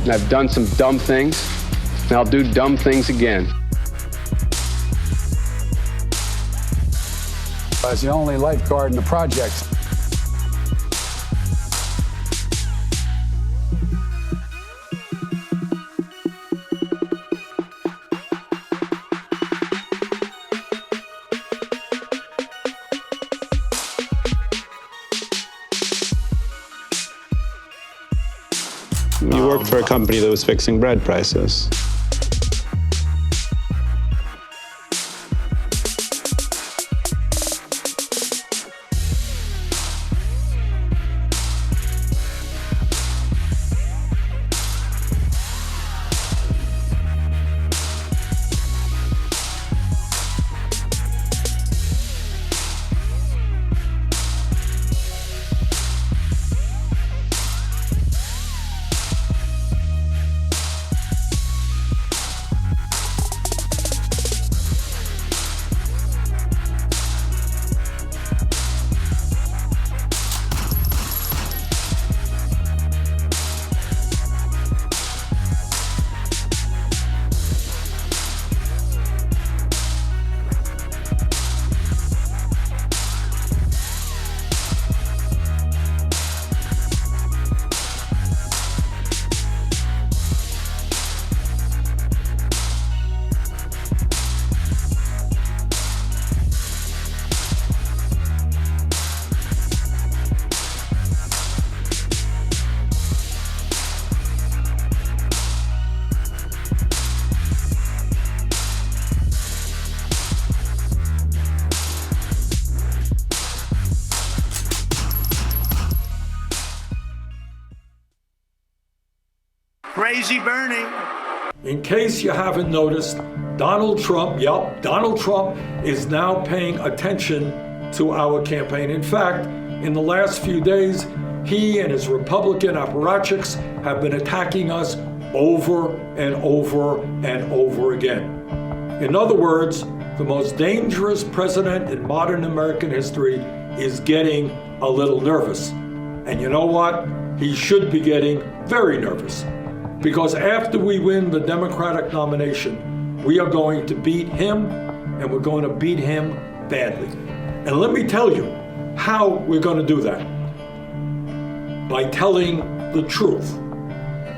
and I've done some dumb things, and I'll do dumb things again. As the only lifeguard in the projects. You worked for a company that was fixing bread prices. Crazy Bernie. In case you haven't noticed, Donald Trump is now paying attention to our campaign. In fact, in the last few days, he and his Republican apparatchiks have been attacking us over and over and over again. In other words, the most dangerous president in modern American history is getting a little nervous. And you know what? He should be getting very nervous. Because after we win the Democratic nomination, we are going to beat him, and we're going to beat him badly. And let me tell you how we're going to do that. By telling the truth.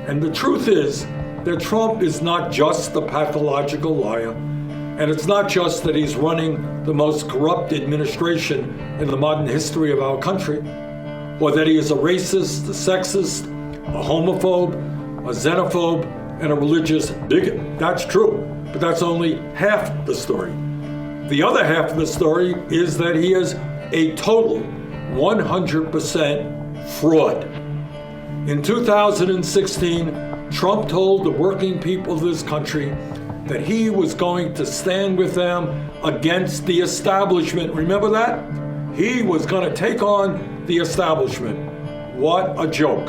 And the truth is that Trump is not just a pathological liar, and it's not just that he's running the most corrupt administration in the modern history of our country, or that he is a racist, a sexist, a homophobe, a xenophobe, and a religious bigot. That's true, but that's only half the story. The other half of the story is that he is a total 100% fraud. In 2016, Trump told the working people of this country that he was going to stand with them against the establishment. Remember that? He was going to take on the establishment. What a joke.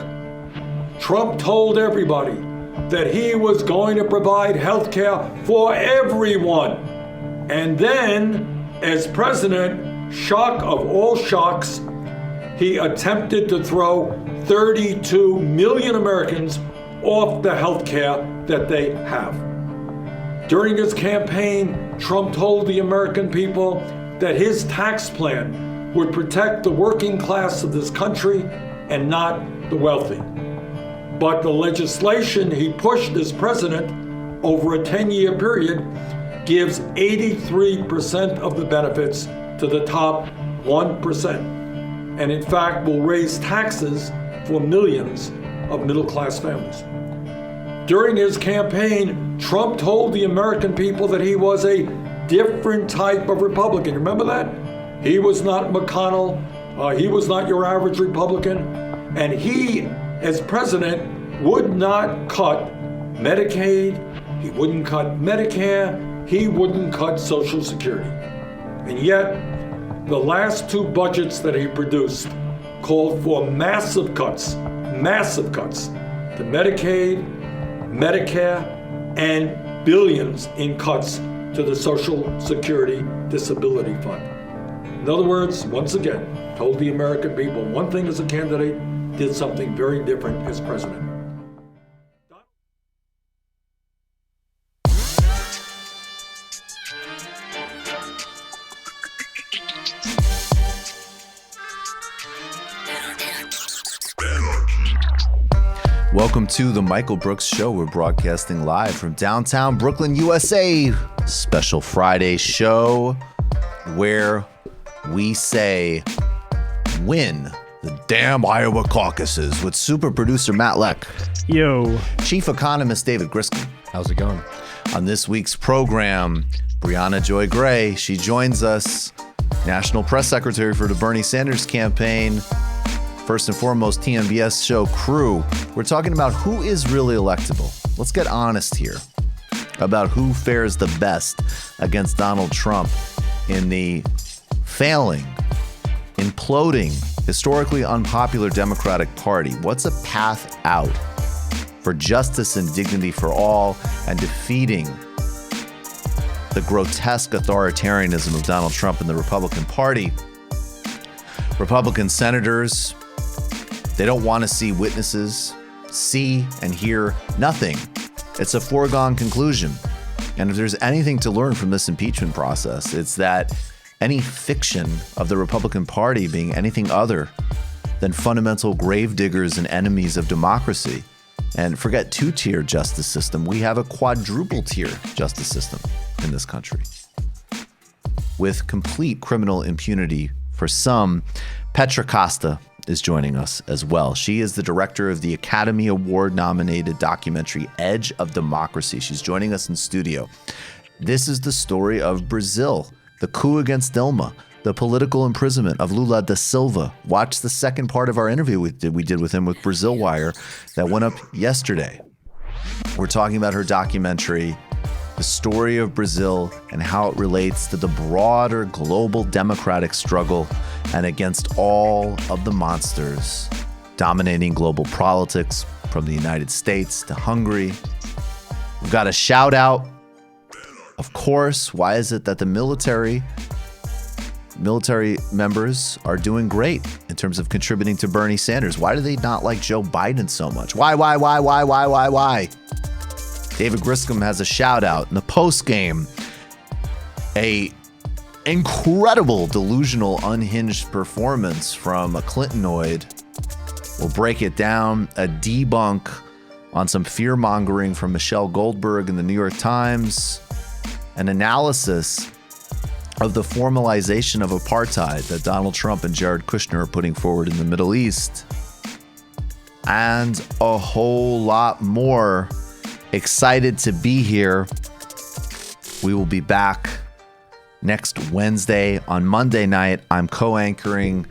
Trump told everybody that he was going to provide health care for everyone. And then, as president, shock of all shocks, he attempted to throw 32 million Americans off the health care that they have. During his campaign, Trump told the American people that his tax plan would protect the working class of this country and not the wealthy. But the legislation he pushed as president over a 10-year period gives 83% of the benefits to the top 1%, and in fact will raise taxes for millions of middle-class families. During his campaign, Trump told the American people that he was a different type of Republican. Remember that? He was not McConnell. He was not your average Republican. And he, as president, would not cut Medicaid, he wouldn't cut Medicare, he wouldn't cut Social Security. And yet, the last two budgets that he produced called for massive cuts to Medicaid, Medicare, and billions in cuts to the Social Security Disability Fund. In other words, once again, told the American people one thing as a candidate, did something very different as president. Welcome to the Michael Brooks Show. We're broadcasting live from downtown Brooklyn, USA. Special Friday show where we say, win the damn Iowa caucuses with super producer Matt Leck. Yo. Chief economist David Griscom. How's it going? On this week's program, Briahna Joy Gray. She joins us, National Press Secretary for the Bernie Sanders campaign. First and foremost, TMBS show crew. We're talking about who is really electable. Let's get honest here about who fares the best against Donald Trump in the failing, imploding, historically unpopular Democratic Party. What's a path out for justice and dignity for all and defeating the grotesque authoritarianism of Donald Trump and the Republican Party? Republican senators, they don't want to see witnesses, see and hear nothing. It's a foregone conclusion. And if there's anything to learn from this impeachment process, it's that any fiction of the Republican Party being anything other than fundamental gravediggers and enemies of democracy. And forget two-tier justice system. We have a quadruple-tier justice system in this country with complete criminal impunity for some. Petra Costa is joining us as well. She is the director of the Academy Award-nominated documentary Edge of Democracy. She's joining us in studio. This is the story of Brazil, the coup against Dilma, the political imprisonment of Lula da Silva. Watch the second part of our interview we did with him with Brazil Wire that went up yesterday. We're talking about her documentary, the story of Brazil and how it relates to the broader global democratic struggle and against all of the monsters dominating global politics, from the United States to Hungary. We've got a shout out. Of course, why is it that the military members are doing great in terms of contributing to Bernie Sanders? Why do they not like Joe Biden so much? Why? David Griscom has a shout out in the post game. A incredible, delusional, unhinged performance from a Clintonoid. We'll break it down. A debunk on some fear mongering from Michelle Goldberg in the New York Times. An analysis of the formalization of apartheid that Donald Trump and Jared Kushner are putting forward in the Middle East. And a whole lot more. Excited to be here. We will be back next Wednesday. On Monday night, I'm co-anchoring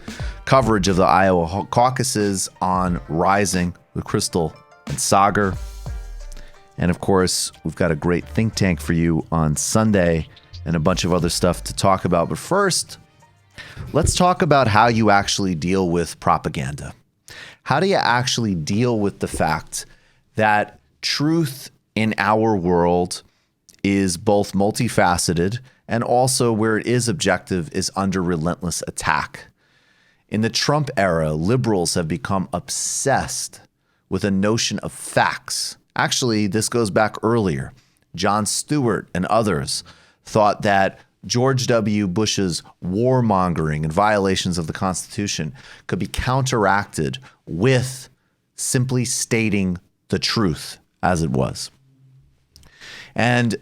coverage of the Iowa caucuses on Rising with Crystal and Sagar. And of course, we've got a great think tank for you on Sunday and a bunch of other stuff to talk about. But first, let's talk about how you actually deal with propaganda. How do you actually deal with the fact that truth in our world is both multifaceted and also, where it is objective, is under relentless attack? In the Trump era, liberals have become obsessed with a notion of facts. Actually, this goes back earlier. Jon Stewart and others thought that George W. Bush's warmongering and violations of the Constitution could be counteracted with simply stating the truth as it was. And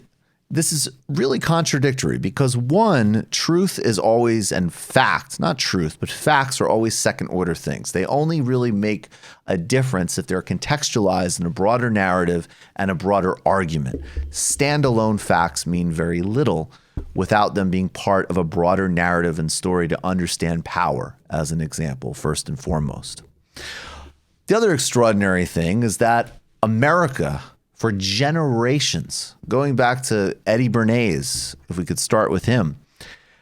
this is really contradictory because, one, truth is always, and fact, not truth, but facts are always second order things. They only really make a difference if they're contextualized in a broader narrative and a broader argument. Standalone facts mean very little without them being part of a broader narrative and story to understand power, as an example, first and foremost. The other extraordinary thing is that America, for generations, going back to Eddie Bernays, if we could start with him,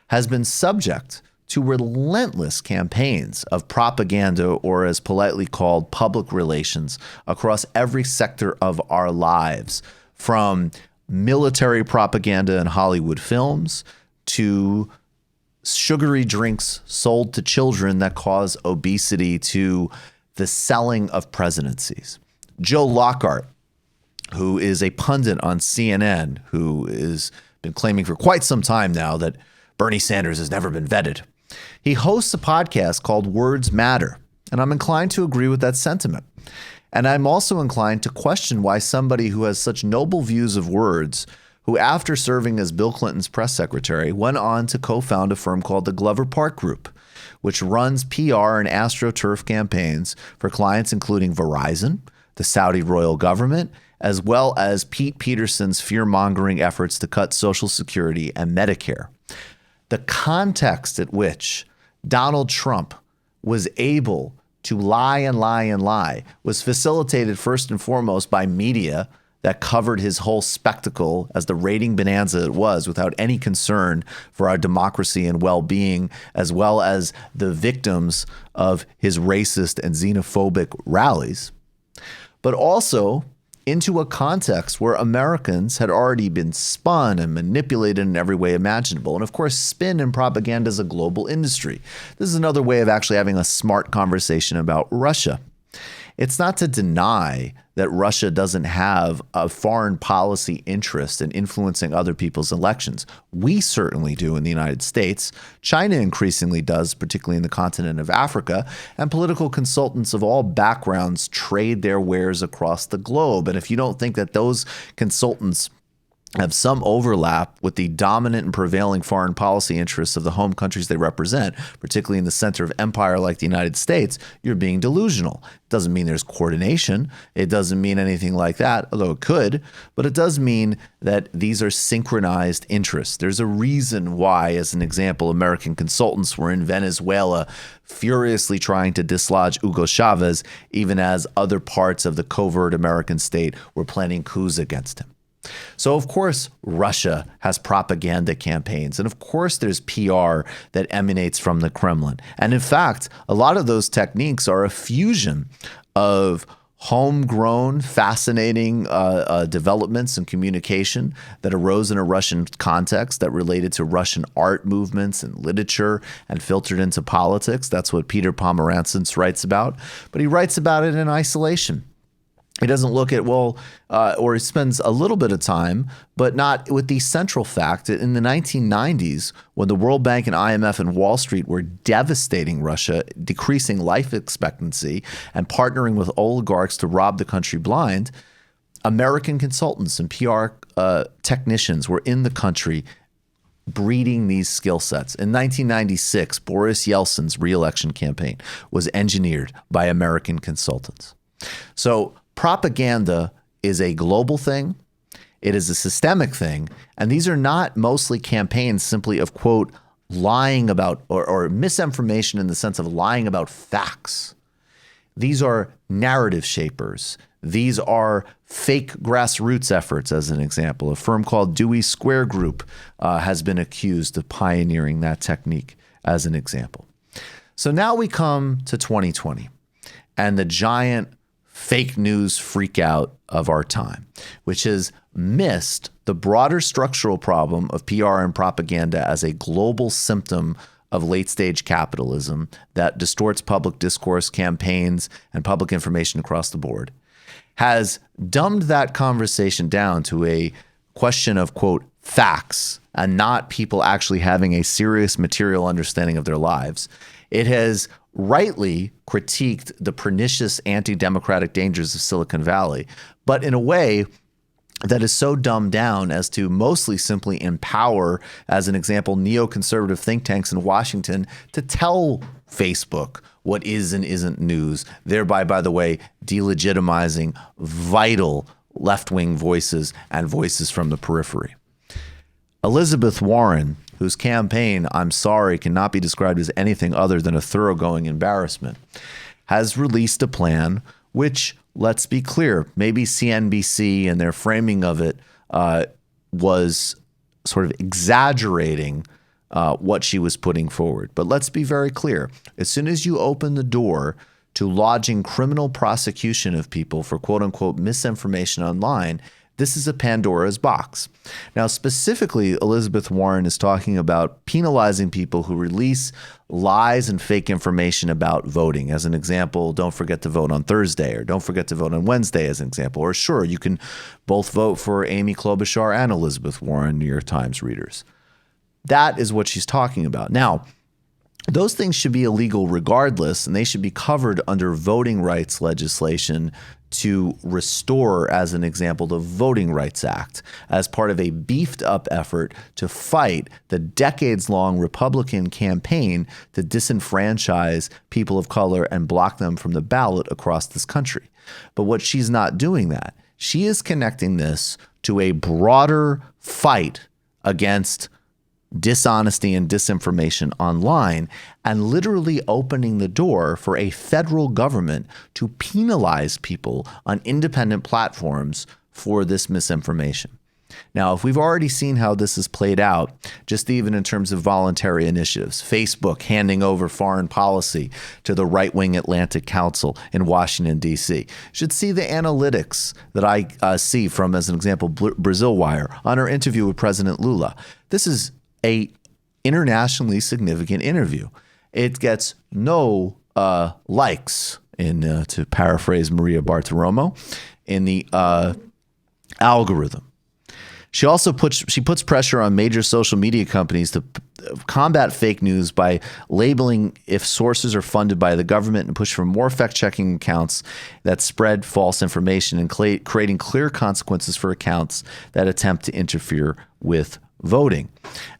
has been subject to relentless campaigns of propaganda, or as politely called, public relations, across every sector of our lives, from military propaganda in Hollywood films to sugary drinks sold to children that cause obesity to the selling of presidencies. Joe Lockhart, who is a pundit on CNN, who has been claiming for quite some time now that Bernie Sanders has never been vetted. He hosts a podcast called Words Matter, and I'm inclined to agree with that sentiment. And I'm also inclined to question why somebody who has such noble views of words, who after serving as Bill Clinton's press secretary, went on to co-found a firm called the Glover Park Group, which runs PR and AstroTurf campaigns for clients including Verizon, the Saudi royal government, as well as Pete Peterson's fear-mongering efforts to cut Social Security and Medicare. The context at which Donald Trump was able to lie and lie and lie was facilitated first and foremost by media that covered his whole spectacle as the rating bonanza it was, without any concern for our democracy and well-being, as well as the victims of his racist and xenophobic rallies, but also into a context where Americans had already been spun and manipulated in every way imaginable. And of course, spin and propaganda is a global industry. This is another way of actually having a smart conversation about Russia. It's not to deny that Russia doesn't have a foreign policy interest in influencing other people's elections. We certainly do in the United States. China increasingly does, particularly in the continent of Africa. And political consultants of all backgrounds trade their wares across the globe. And if you don't think that those consultants have some overlap with the dominant and prevailing foreign policy interests of the home countries they represent, particularly in the center of empire like the United States, you're being delusional. It doesn't mean there's coordination. It doesn't mean anything like that, although it could, but it does mean that these are synchronized interests. There's a reason why, as an example, American consultants were in Venezuela furiously trying to dislodge Hugo Chavez, even as other parts of the covert American state were planning coups against him. So, of course, Russia has propaganda campaigns. And of course, there's PR that emanates from the Kremlin. And in fact, a lot of those techniques are a fusion of homegrown, fascinating developments in communication that arose in a Russian context that related to Russian art movements and literature and filtered into politics. That's what Peter Pomerantsev writes about. But he writes about it in isolation. He doesn't look at, or he spends a little bit of time, but not with the central fact that in the 1990s, when the World Bank and IMF and Wall Street were devastating Russia, decreasing life expectancy, and partnering with oligarchs to rob the country blind, American consultants and PR technicians were in the country breeding these skill sets. In 1996, Boris Yeltsin's re-election campaign was engineered by American consultants. So propaganda is a global thing. It is a systemic thing. And these are not mostly campaigns simply of, quote, lying about or misinformation in the sense of lying about facts. These are narrative shapers. These are fake grassroots efforts, as an example. A firm called Dewey Square Group has been accused of pioneering that technique, as an example. So now we come to 2020 and the giant fake news freak out of our time, which has missed the broader structural problem of PR and propaganda as a global symptom of late-stage capitalism that distorts public discourse, campaigns, and public information across the board, has dumbed that conversation down to a question of, quote, facts, and not people actually having a serious material understanding of their lives. It has rightly critiqued the pernicious anti-democratic dangers of Silicon Valley, but in a way that is so dumbed down as to mostly simply empower, as an example, neoconservative think tanks in Washington to tell Facebook what is and isn't news, thereby, by the way, delegitimizing vital left-wing voices and voices from the periphery. Elizabeth Warren, whose campaign, I'm sorry, cannot be described as anything other than a thoroughgoing embarrassment, has released a plan which, let's be clear, maybe CNBC and their framing of it was sort of exaggerating what she was putting forward. But let's be very clear. As soon as you open the door to lodging criminal prosecution of people for quote-unquote misinformation online, this is a Pandora's box. Now, specifically, Elizabeth Warren is talking about penalizing people who release lies and fake information about voting. As an example, don't forget to vote on Thursday, or don't forget to vote on Wednesday, as an example. Or sure, you can both vote for Amy Klobuchar and Elizabeth Warren, New York Times readers. That is what she's talking about. Now, those things should be illegal regardless, and they should be covered under voting rights legislation to restore, as an example, the Voting Rights Act as part of a beefed up effort to fight the decades-long Republican campaign to disenfranchise people of color and block them from the ballot across this country. But what she's not doing that. She is connecting this to a broader fight against dishonesty and disinformation online, and literally opening the door for a federal government to penalize people on independent platforms for this misinformation. Now, if we've already seen how this is played out, just even in terms of voluntary initiatives, Facebook handing over foreign policy to the right-wing Atlantic Council in Washington, D.C. Should see the analytics that I see from, as an example, Brazil Wire on her interview with President Lula. This is a internationally significant interview. It gets no likes, in to paraphrase Maria Bartiromo, in the algorithm. She also puts pressure on major social media companies to combat fake news by labeling if sources are funded by the government, and push for more fact-checking accounts that spread false information, and creating clear consequences for accounts that attempt to interfere with voting.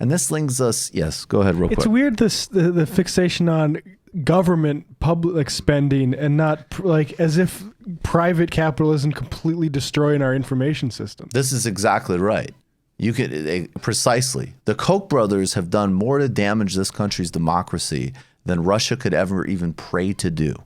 And this links us, yes, go ahead real quick. It's weird, the fixation on government public spending, and not like as if private capitalism completely destroying our information system. This is exactly right. You could precisely. The Koch brothers have done more to damage this country's democracy than Russia could ever even pray to do.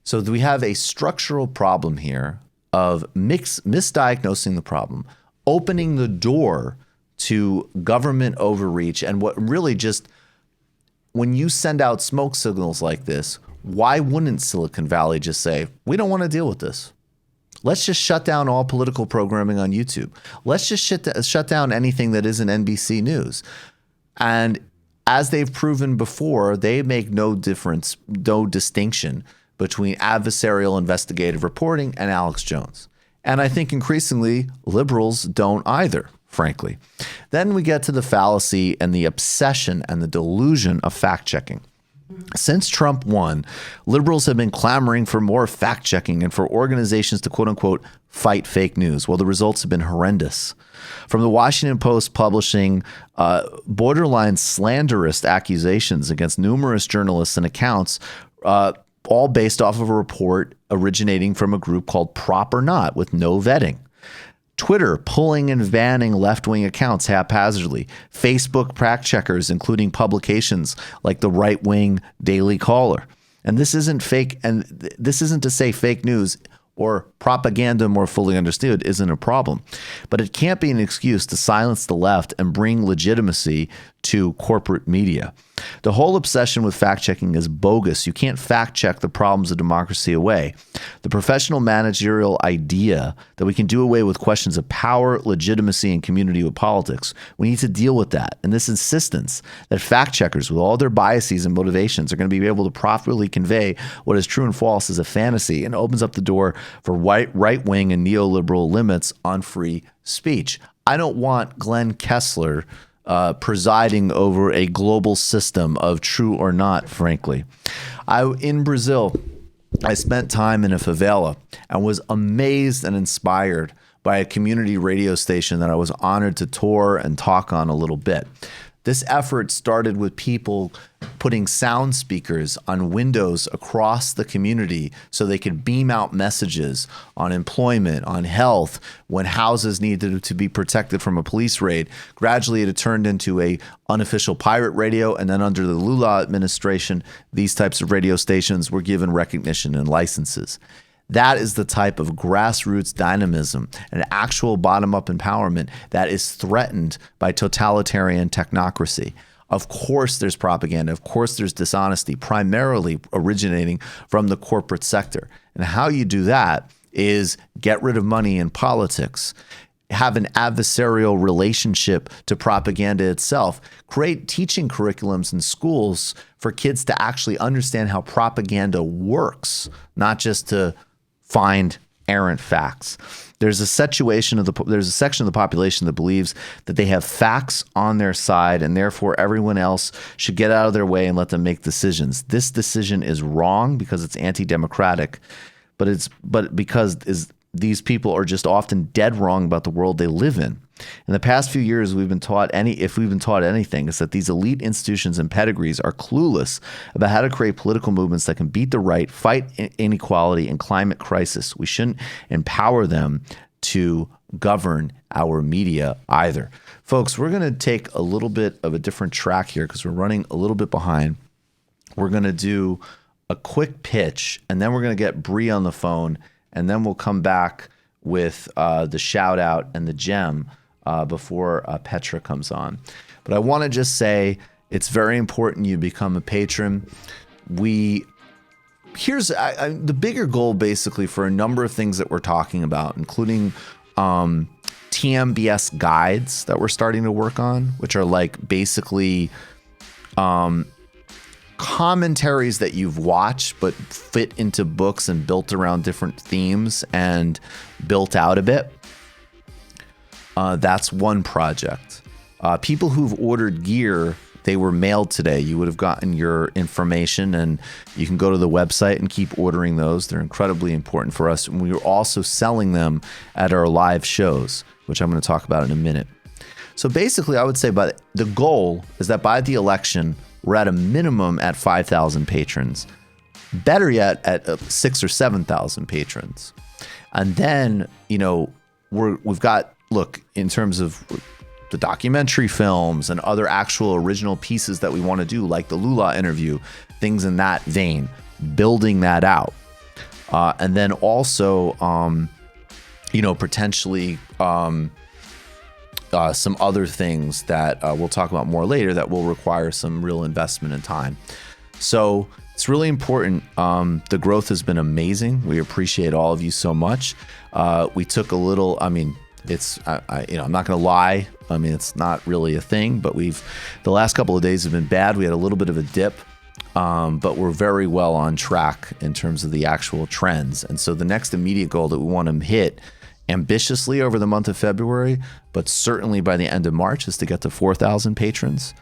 So we have a structural problem here of misdiagnosing the problem, opening the door to government overreach, and what really just, when you send out smoke signals like this, why wouldn't Silicon Valley just say, we don't want to deal with this? Let's just shut down all political programming on YouTube. Let's just shut down anything that isn't NBC News. And as they've proven before, they make no distinction between adversarial investigative reporting and Alex Jones. And I think increasingly liberals don't either, frankly. Then we get to the fallacy and the obsession and the delusion of fact-checking. Since Trump won, liberals have been clamoring for more fact-checking and for organizations to quote-unquote fight fake news. Well, the results have been horrendous. From the Washington Post publishing borderline slanderous accusations against numerous journalists and accounts, all based off of a report originating from a group called Prop or Not with no vetting. Twitter pulling and banning left-wing accounts haphazardly. Facebook fact checkers, including publications like the right-wing Daily Caller. And this isn't fake, and this isn't to say fake news or propaganda more fully understood isn't a problem. But it can't be an excuse to silence the left and bring legitimacy to corporate media. The whole obsession with fact-checking is bogus. You can't fact-check the problems of democracy away. The professional managerial idea that we can do away with questions of power, legitimacy, and community with politics, we need to deal with that. And this insistence that fact-checkers with all their biases and motivations are going to be able to properly convey what is true and false is a fantasy, and opens up the door for right-wing and neoliberal limits on free speech. I don't want Glenn Kessler presiding over a global system of true or not, frankly. In Brazil, I spent time in a favela and was amazed and inspired by a community radio station that I was honored to tour and talk on a little bit. This effort started with people putting sound speakers on windows across the community so they could beam out messages on employment, on health, when houses needed to be protected from a police raid. Gradually, it had turned into a unofficial pirate radio, and then under the Lula administration, these types of radio stations were given recognition and licenses. That is the type of grassroots dynamism and actual bottom-up empowerment that is threatened by totalitarian technocracy. Of course there's propaganda. Of course there's dishonesty, primarily originating from the corporate sector. And how you do that is get rid of money in politics, have an adversarial relationship to propaganda itself, create teaching curriculums in schools for kids to actually understand how propaganda works, not just to find errant facts. There's a section of the population that believes that they have facts on their side, and therefore everyone else should get out of their way and let them make decisions. This decision is wrong because it's anti-democratic, but because these people are just often dead wrong about the world they live in. In the past few years, if we've been taught anything, it's that these elite institutions and pedigrees are clueless about how to create political movements that can beat the right, fight inequality and climate crisis. We shouldn't empower them to govern our media either. Folks, we're going to take a little bit of a different track here because we're running a little bit behind. We're going to do a quick pitch, and then we're going to get Bree on the phone, and then we'll come back with the shout out and the gem before Petra comes on. But I want to just say it's very important you become a patron. Here's the bigger goal basically for a number of things that we're talking about, including TMBS guides that we're starting to work on, which are like basically commentaries that you've watched but fit into books and built around different themes and built out a bit. That's one project. People who've ordered gear, they were mailed today. You would have gotten your information, and you can go to the website and keep ordering those. They're incredibly important for us. And we are also selling them at our live shows, which I'm going to talk about in a minute. So basically, I would say the goal is that by the election, we're at a minimum at 5,000 patrons. Better yet, at 6,000 or 7,000 patrons. And then, we've got, look, in terms of the documentary films and other actual original pieces that we want to do, like the Lula interview, things in that vein, building that out. And then also, potentially some other things that we'll talk about more later that will require some real investment and time. So it's really important. The growth has been amazing. We appreciate all of you so much. We took a little, I'm not going to lie. It's not really a thing, but the last couple of days have been bad. We had a little bit of a dip, but we're very well on track in terms of the actual trends. And so the next immediate goal that we want to hit ambitiously over the month of February, but certainly by the end of March, is to get to 4,000 patrons.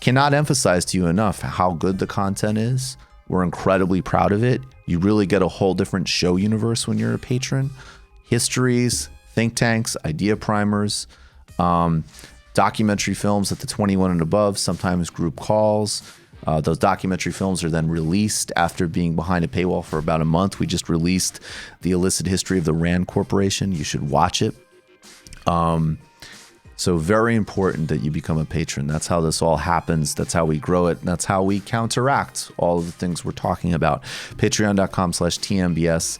Cannot emphasize to you enough how good the content is. We're incredibly proud of it. You really get a whole different show universe when you're a patron. Histories, think tanks, idea primers, documentary films at the 21 and above, sometimes group calls. Those documentary films are then released after being behind a paywall for about a month. We just released The Illicit History of the Rand Corporation. You should watch it. So very important that you become a patron. That's how this all happens. That's how we grow it. And that's how we counteract all of the things we're talking about. Patreon.com/TMBS.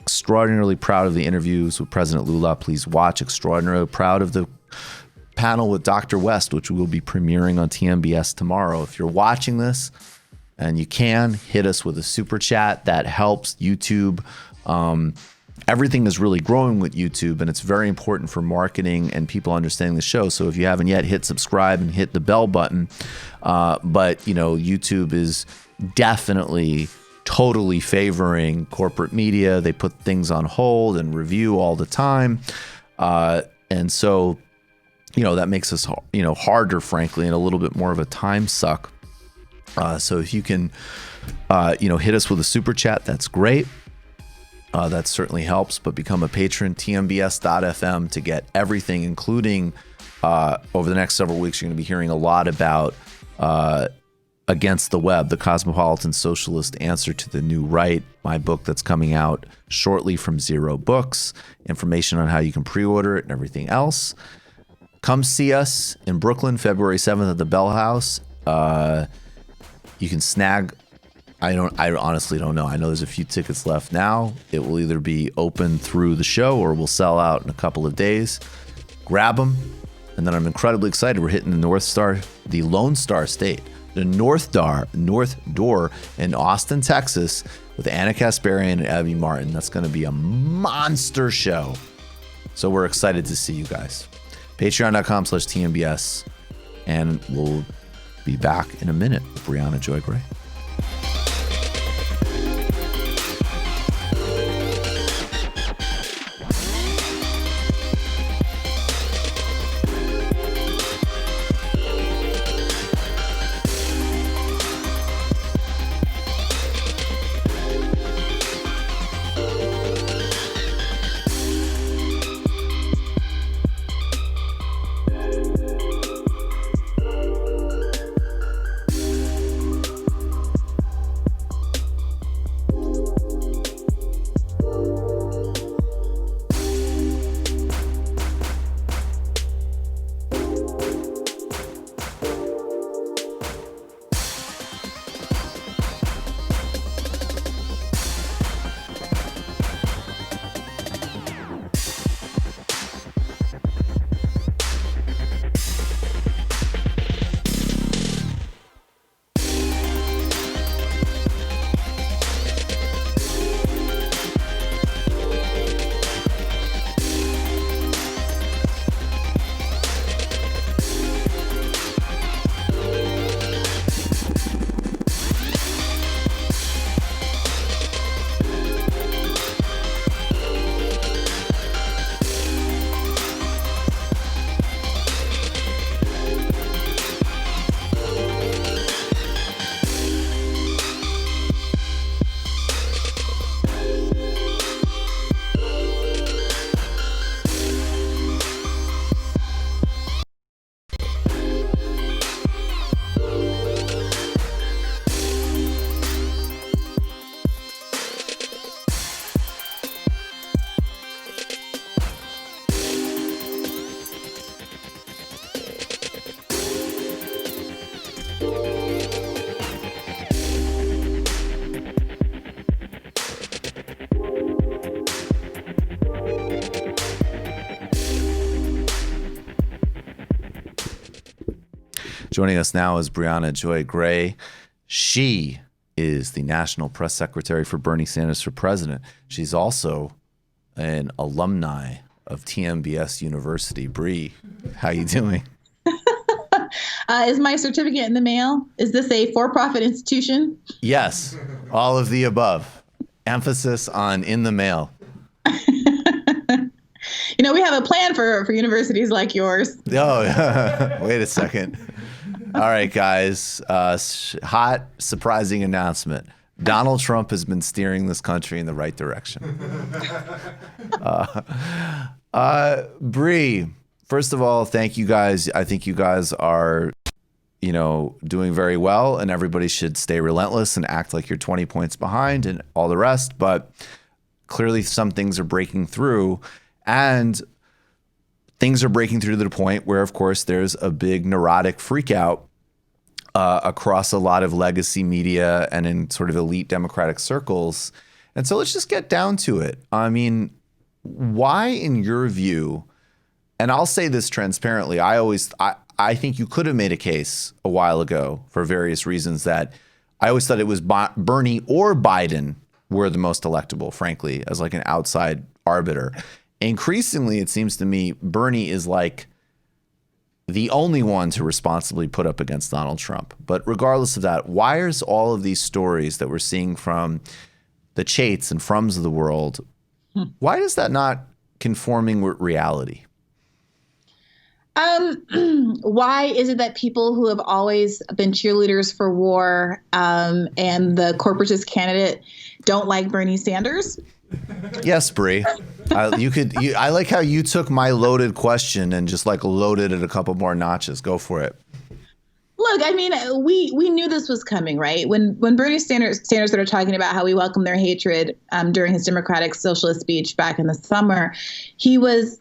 Extraordinarily proud of the interviews with President Lula. Please watch. Extraordinarily proud of the panel with Dr. West, which will be premiering on TMBS tomorrow. If you're watching this and you can, hit us with a super chat. That helps YouTube. Everything is really growing with YouTube, and it's very important for marketing and people understanding the show. So if you haven't yet, hit subscribe and hit the bell button. But YouTube is definitely totally favoring corporate media. They put things on hold and review all the time. And so, that makes us, harder, frankly, and a little bit more of a time suck. So if you can, hit us with a super chat, that's great. That certainly helps, but become a patron, tmbs.fm, to get everything, including over the next several weeks, you're going to be hearing a lot about Against the Web, the Cosmopolitan Socialist Answer to the New Right, my book that's coming out shortly from Zero Books, information on how you can pre-order it and everything else. Come see us in Brooklyn, February 7th at the Bell House. You can snag, I honestly don't know. I know there's a few tickets left now. It will either be open through the show or will sell out in a couple of days. Grab them. And then I'm incredibly excited. We're hitting the Lone Star State, the North Door in Austin, Texas, with Anna Kasparian and Abby Martin. That's going to be a monster show. So we're excited to see you guys. Patreon.com/TMBS. And we'll be back in a minute with Briahna Joy Gray. Joining us now is Briahna Joy Gray. She is the National Press Secretary for Bernie Sanders for President. She's also an alumni of TMBS University. Bree, how you doing? Is my certificate in the mail? Is this a for-profit institution? Yes, all of the above. Emphasis on in the mail. You know, we have a plan for universities like yours. Oh, wait a second. All right, guys. Hot, surprising announcement. Donald Trump has been steering this country in the right direction. Bree, first of all, thank you guys. I think you guys are, doing very well, and everybody should stay relentless and act like you're 20 points behind and all the rest. But clearly some things are breaking through, and things are breaking through to the point where, of course, there's a big neurotic freakout across a lot of legacy media and in sort of elite Democratic circles. And so let's just get down to it. I mean, why, in your view, and I'll say this transparently, I think you could have made a case a while ago for various reasons that I always thought it was Bernie or Biden were the most electable, frankly, as like an outside arbiter. Increasingly, it seems to me, Bernie is like the only one to responsibly put up against Donald Trump. But regardless of that, why is all of these stories that we're seeing from the Chates and Frums of the world, why is that not conforming with reality? Why is it that people who have always been cheerleaders for war and the corporatist candidate don't like Bernie Sanders? Yes, Bree. I like how you took my loaded question and just like loaded it a couple more notches. Go for it. Look, I mean, we knew this was coming, right? When Bernie Sanders started talking about how we welcome their hatred during his Democratic Socialist speech back in the summer, he was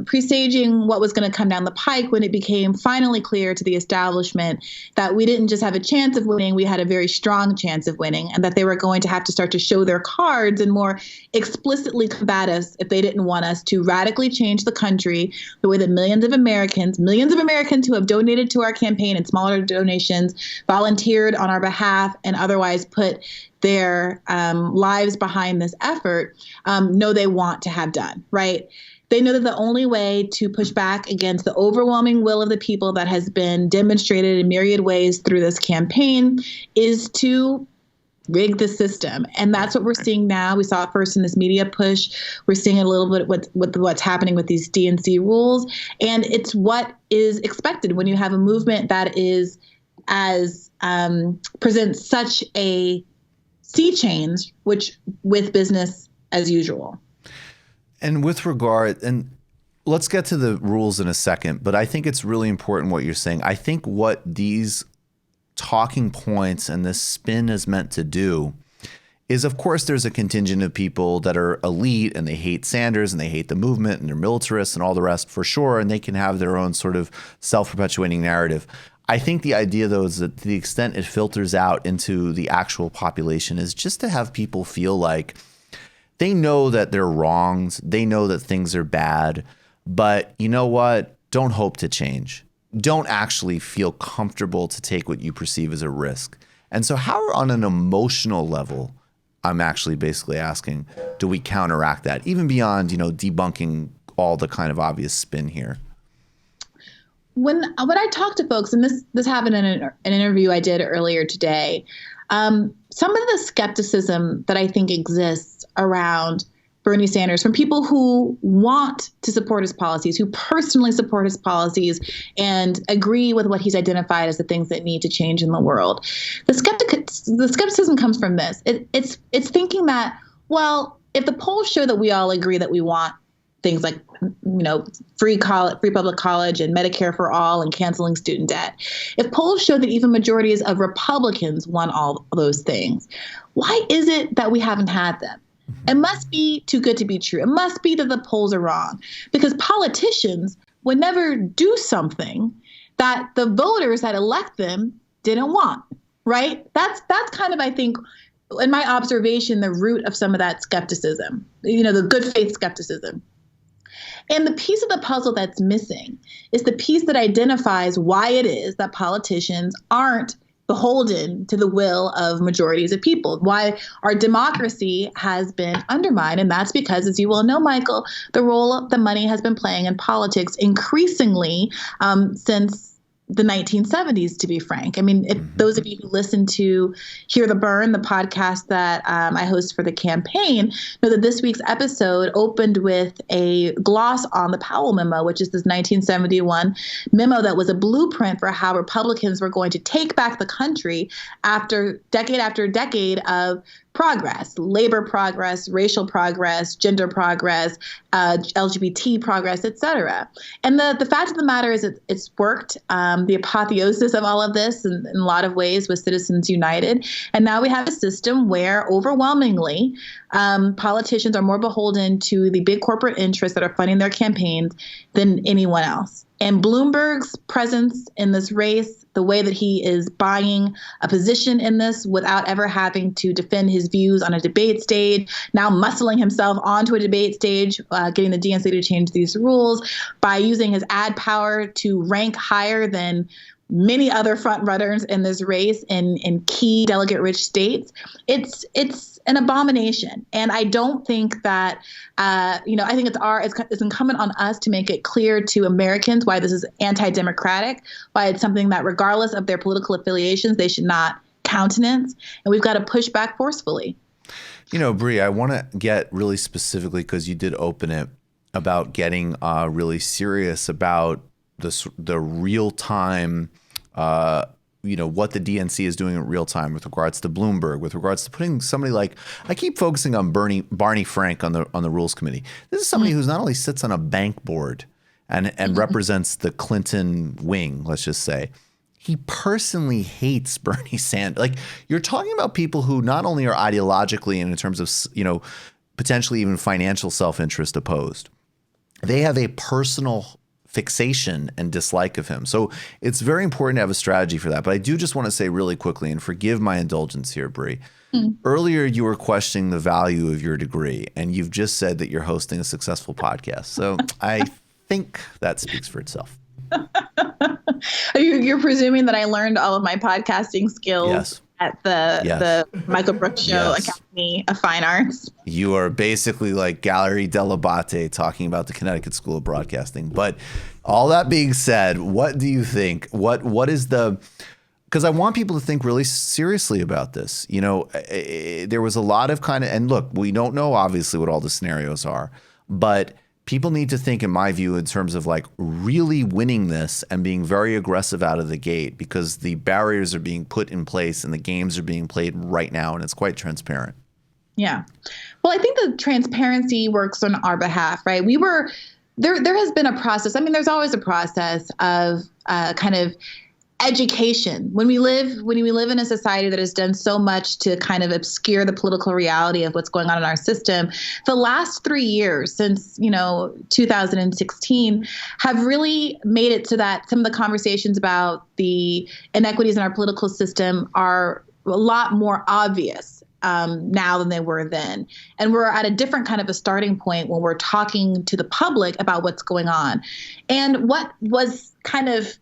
presaging what was going to come down the pike when it became finally clear to the establishment that we didn't just have a chance of winning, we had a very strong chance of winning, and that they were going to have to start to show their cards and more explicitly combat us if they didn't want us to radically change the country the way that millions of Americans who have donated to our campaign in smaller donations, volunteered on our behalf, and otherwise put their lives behind this effort, know they want to have done, right? They know that the only way to push back against the overwhelming will of the people that has been demonstrated in myriad ways through this campaign is to rig the system. And that's what we're seeing now. We saw it first in this media push. We're seeing it a little bit with what's happening with these DNC rules. And it's what is expected when you have a movement that is presents such a sea change, with business as usual. And with regard, and let's get to the rules in a second, but I think it's really important what you're saying. I think what these talking points and this spin is meant to do is, of course, there's a contingent of people that are elite and they hate Sanders and they hate the movement and they're militarists and all the rest for sure. And they can have their own sort of self-perpetuating narrative. I think the idea, though, is that to the extent it filters out into the actual population is just to have people feel like they know that they're wronged. They know that things are bad. But you know what? Don't hope to change. Don't actually feel comfortable to take what you perceive as a risk. And so how, on an emotional level, I'm actually basically asking, do we counteract that, even beyond, debunking all the kind of obvious spin here? When I talk to folks, and this happened in an interview I did earlier today, some of the skepticism that I think exists around Bernie Sanders from people who want to support his policies, who personally support his policies and agree with what he's identified as the things that need to change in the world. The skepticism comes from this. It's thinking that, well, if the polls show that we all agree that we want things like, free public college and Medicare for all and canceling student debt, if polls show that even majorities of Republicans want all those things, why is it that we haven't had them? It must be too good to be true. It must be that the polls are wrong, because politicians would never do something that the voters that elect them didn't want, right? That's kind of, I think, in my observation, the root of some of that skepticism, the good faith skepticism. And the piece of the puzzle that's missing is the piece that identifies why it is that politicians aren't beholden to the will of majorities of people, why our democracy has been undermined. And that's because, as you well know, Michael, the role the money has been playing in politics increasingly since the 1970s, to be frank. I mean, if those of you who listen to Hear the Burn, the podcast that I host for the campaign, know that this week's episode opened with a gloss on the Powell memo, which is this 1971 memo that was a blueprint for how Republicans were going to take back the country after decade of progress, labor progress, racial progress, gender progress, LGBT progress, et cetera. And the fact of the matter is it's worked. The apotheosis of all of this in a lot of ways was Citizens United. And now we have a system where overwhelmingly politicians are more beholden to the big corporate interests that are funding their campaigns than anyone else. And Bloomberg's presence in this race, the way that he is buying a position in this without ever having to defend his views on a debate stage, now muscling himself onto a debate stage, getting the DNC to change these rules by using his ad power to rank higher than many other front runners in this race in key delegate-rich states. It's an abomination, and I don't think that I think it's incumbent on us to make it clear to Americans why this is anti-democratic, why it's something that, regardless of their political affiliations, they should not countenance, and we've got to push back forcefully. You know, Bri, I want to get really specifically, because you did open it, about getting really serious about the real time, what the DNC is doing in real time with regards to Bloomberg, with regards to putting somebody like, I keep focusing on Barney Frank on the Rules Committee. This is somebody who's not only sits on a bank board and represents the Clinton wing, let's just say. He personally hates Bernie Sanders. Like, you're talking about people who not only are ideologically and in terms of, potentially even financial self-interest opposed, they have a personal fixation and dislike of him. So it's very important to have a strategy for that. But I do just want to say really quickly, and forgive my indulgence here, Bri. Earlier, you were questioning the value of your degree, and you've just said that you're hosting a successful podcast. So I think that speaks for itself. You're presuming that I learned all of my podcasting skills Yes. at the Michael Brooks Show Yes. Academy of Fine Arts. You are basically like Gallery Delabate talking about the Connecticut School of Broadcasting. But all that being said, what do you think? What is the... Because I want people to think really seriously about this. There was a lot of and look, we don't know obviously what all the scenarios are, but people need to think, in my view, in terms of like really winning this and being very aggressive out of the gate, because the barriers are being put in place and the games are being played right now, and it's quite transparent. Yeah. Well, I think the transparency works on our behalf, right? There has been a process. I mean, there's always a process of kind of education. When we live in a society that has done so much to kind of obscure the political reality of what's going on in our system, the last 3 years since 2016 have really made it so that some of the conversations about the inequities in our political system are a lot more obvious now than they were then. And we're at a different kind of a starting point when we're talking to the public about what's going on. And what was kind of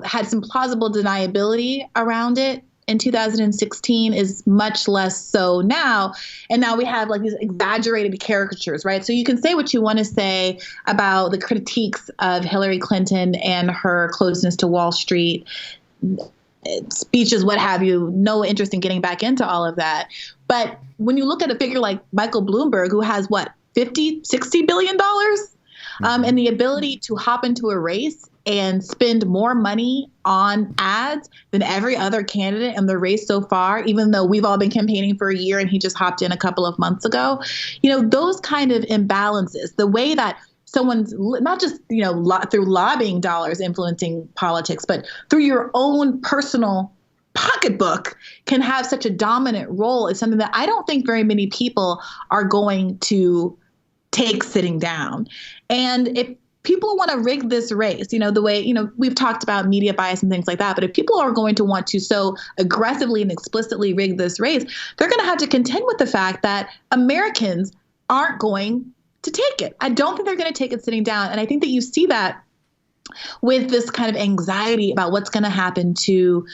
had some plausible deniability around it in 2016 is much less so now. And now we have like these exaggerated caricatures, right? So you can say what you want to say about the critiques of Hillary Clinton and her closeness to Wall Street, speeches, what have you, no interest in getting back into all of that. But when you look at a figure like Michael Bloomberg, who has $50-60 billion, and the ability to hop into a race and spend more money on ads than every other candidate in the race so far, even though we've all been campaigning for a year and he just hopped in a couple of months ago, those kind of imbalances, the way that someone's not just, through lobbying dollars influencing politics, but through your own personal pocketbook can have such a dominant role is something that I don't think very many people are going to take sitting down. And if people want to rig this race, the way, we've talked about media bias and things like that, but if people are going to want to so aggressively and explicitly rig this race, they're going to have to contend with the fact that Americans aren't going to take it. I don't think they're going to take it sitting down. And I think that you see that with this kind of anxiety about what's going to happen to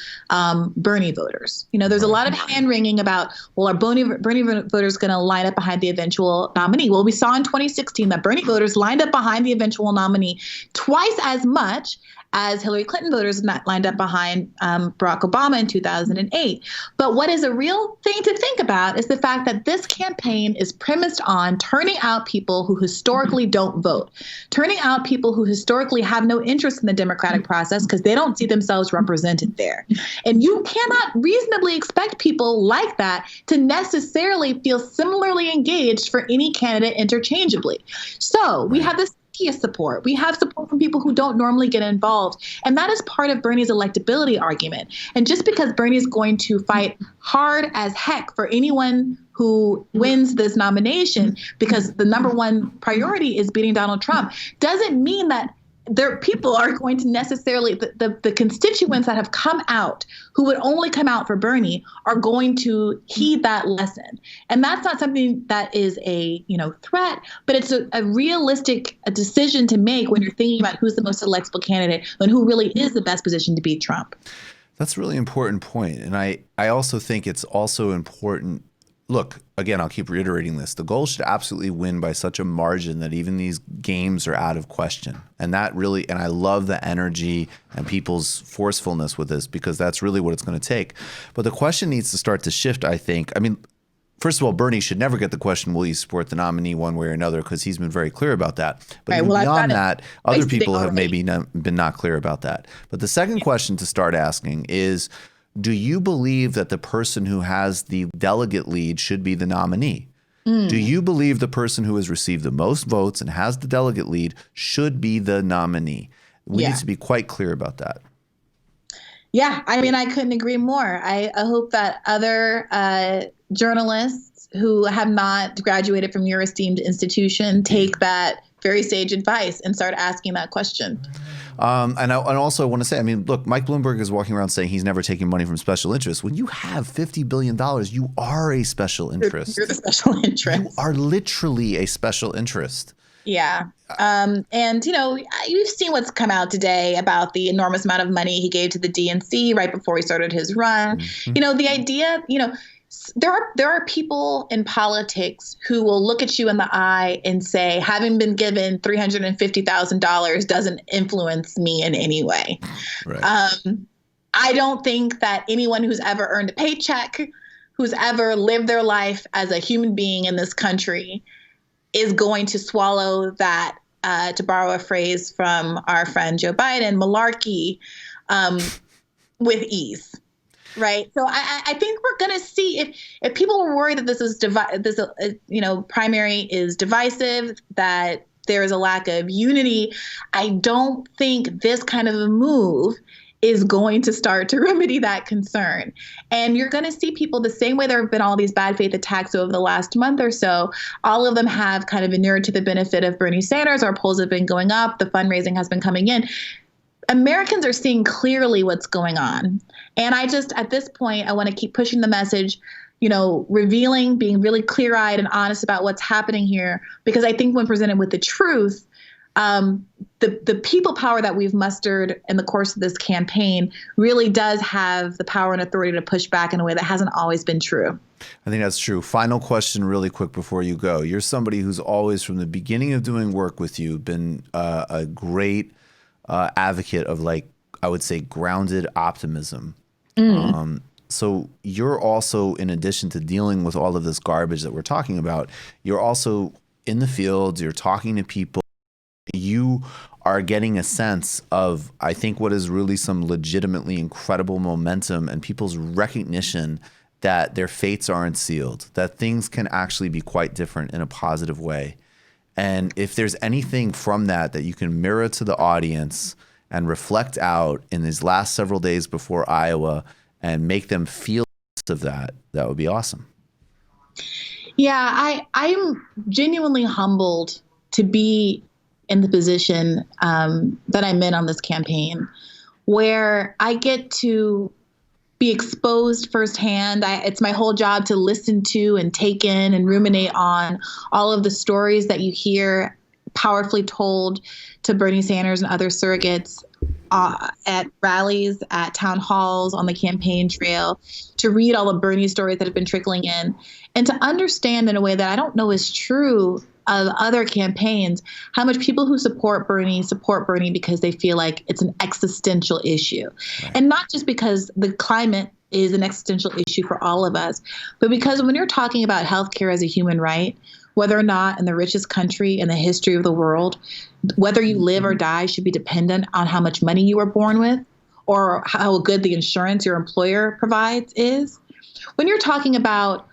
Bernie voters. There's a lot of hand-wringing about, well, are Bernie voters going to line up behind the eventual nominee? Well, we saw in 2016 that Bernie voters lined up behind the eventual nominee twice as much as Hillary Clinton voters lined up behind Barack Obama in 2008. But what is a real thing to think about is the fact that this campaign is premised on turning out people who historically don't vote, turning out people who historically have no interest in the democratic process because they don't see themselves represented there. And you cannot reasonably expect people like that to necessarily feel similarly engaged for any candidate interchangeably. So we have this support. We have support from people who don't normally get involved. And that is part of Bernie's electability argument. And just because Bernie is going to fight hard as heck for anyone who wins this nomination, because the number one priority is beating Donald Trump, doesn't mean that people are going to necessarily, the constituents that have come out, who would only come out for Bernie, are going to heed that lesson. And that's not something that is a threat, but it's a realistic decision to make when you're thinking about who's the most electable candidate and who really is the best position to beat Trump. That's a really important point. And I also think it's also important. Look, again, I'll keep reiterating this. The goal should absolutely win by such a margin that even these games are out of question. And that really, and I love the energy and people's forcefulness with this, because that's really what it's going to take. But the question needs to start to shift, I think. I mean, first of all, Bernie should never get the question, will you support the nominee one way or another? Because he's been very clear about that. But right, even beyond that, other people have maybe been not clear about that. But the second question to start asking is, do you believe that the person who has the delegate lead should be the nominee? Do you believe the person who has received the most votes and has the delegate lead should be the nominee? We need to be quite clear about that. Yeah, I mean, I couldn't agree more. I hope that other journalists who have not graduated from your esteemed institution take that very sage advice and start asking that question. And also I want to say, I mean, look, Mike Bloomberg is walking around saying he's never taking money from special interests. When you have $50 billion, you are a special interest. You're the special interest. You are literally a special interest. Yeah. And, you've seen what's come out today about the enormous amount of money he gave to the DNC right before he started his run. Mm-hmm. The idea, there are people in politics who will look at you in the eye and say, having been given $350,000 doesn't influence me in any way. Right. I don't think that anyone who's ever earned a paycheck, who's ever lived their life as a human being in this country, is going to swallow that, to borrow a phrase from our friend Joe Biden, malarkey, with ease. Right. So I think we're going to see if people were worried that this primary is divisive, that there is a lack of unity. I don't think this kind of a move is going to start to remedy that concern. And you're going to see people the same way there have been all these bad faith attacks over the last month or so. All of them have kind of inured to the benefit of Bernie Sanders. Our polls have been going up. The fundraising has been coming in. Americans are seeing clearly what's going on. And at this point, I want to keep pushing the message, revealing, being really clear-eyed and honest about what's happening here. Because I think when presented with the truth, the people power that we've mustered in the course of this campaign really does have the power and authority to push back in a way that hasn't always been true. I think that's true. Final question really quick before you go. You're somebody who's always, from the beginning of doing work with you, been a great advocate of, I would say, grounded optimism. So you're also, in addition to dealing with all of this garbage that we're talking about, you're also in the field, you're talking to people, you are getting a sense of, I think, what is really some legitimately incredible momentum and people's recognition that their fates aren't sealed, that things can actually be quite different in a positive way. And if there's anything from that you can mirror to the audience and reflect out in these last several days before Iowa and make them feel of that would be awesome. Yeah, I'm genuinely humbled to be in the position that I'm in on this campaign, where I get to be exposed firsthand. It's my whole job to listen to and take in and ruminate on all of the stories that you hear powerfully told to Bernie Sanders and other surrogates at rallies, at town halls, on the campaign trail, to read all the Bernie stories that have been trickling in, and to understand in a way that I don't know is true of other campaigns, how much people who support Bernie because they feel like it's an existential issue. Right. And not just because the climate is an existential issue for all of us, but because when you're talking about healthcare as a human right, whether or not in the richest country in the history of the world, whether you live or die should be dependent on how much money you were born with or how good the insurance your employer provides is. When you're talking about,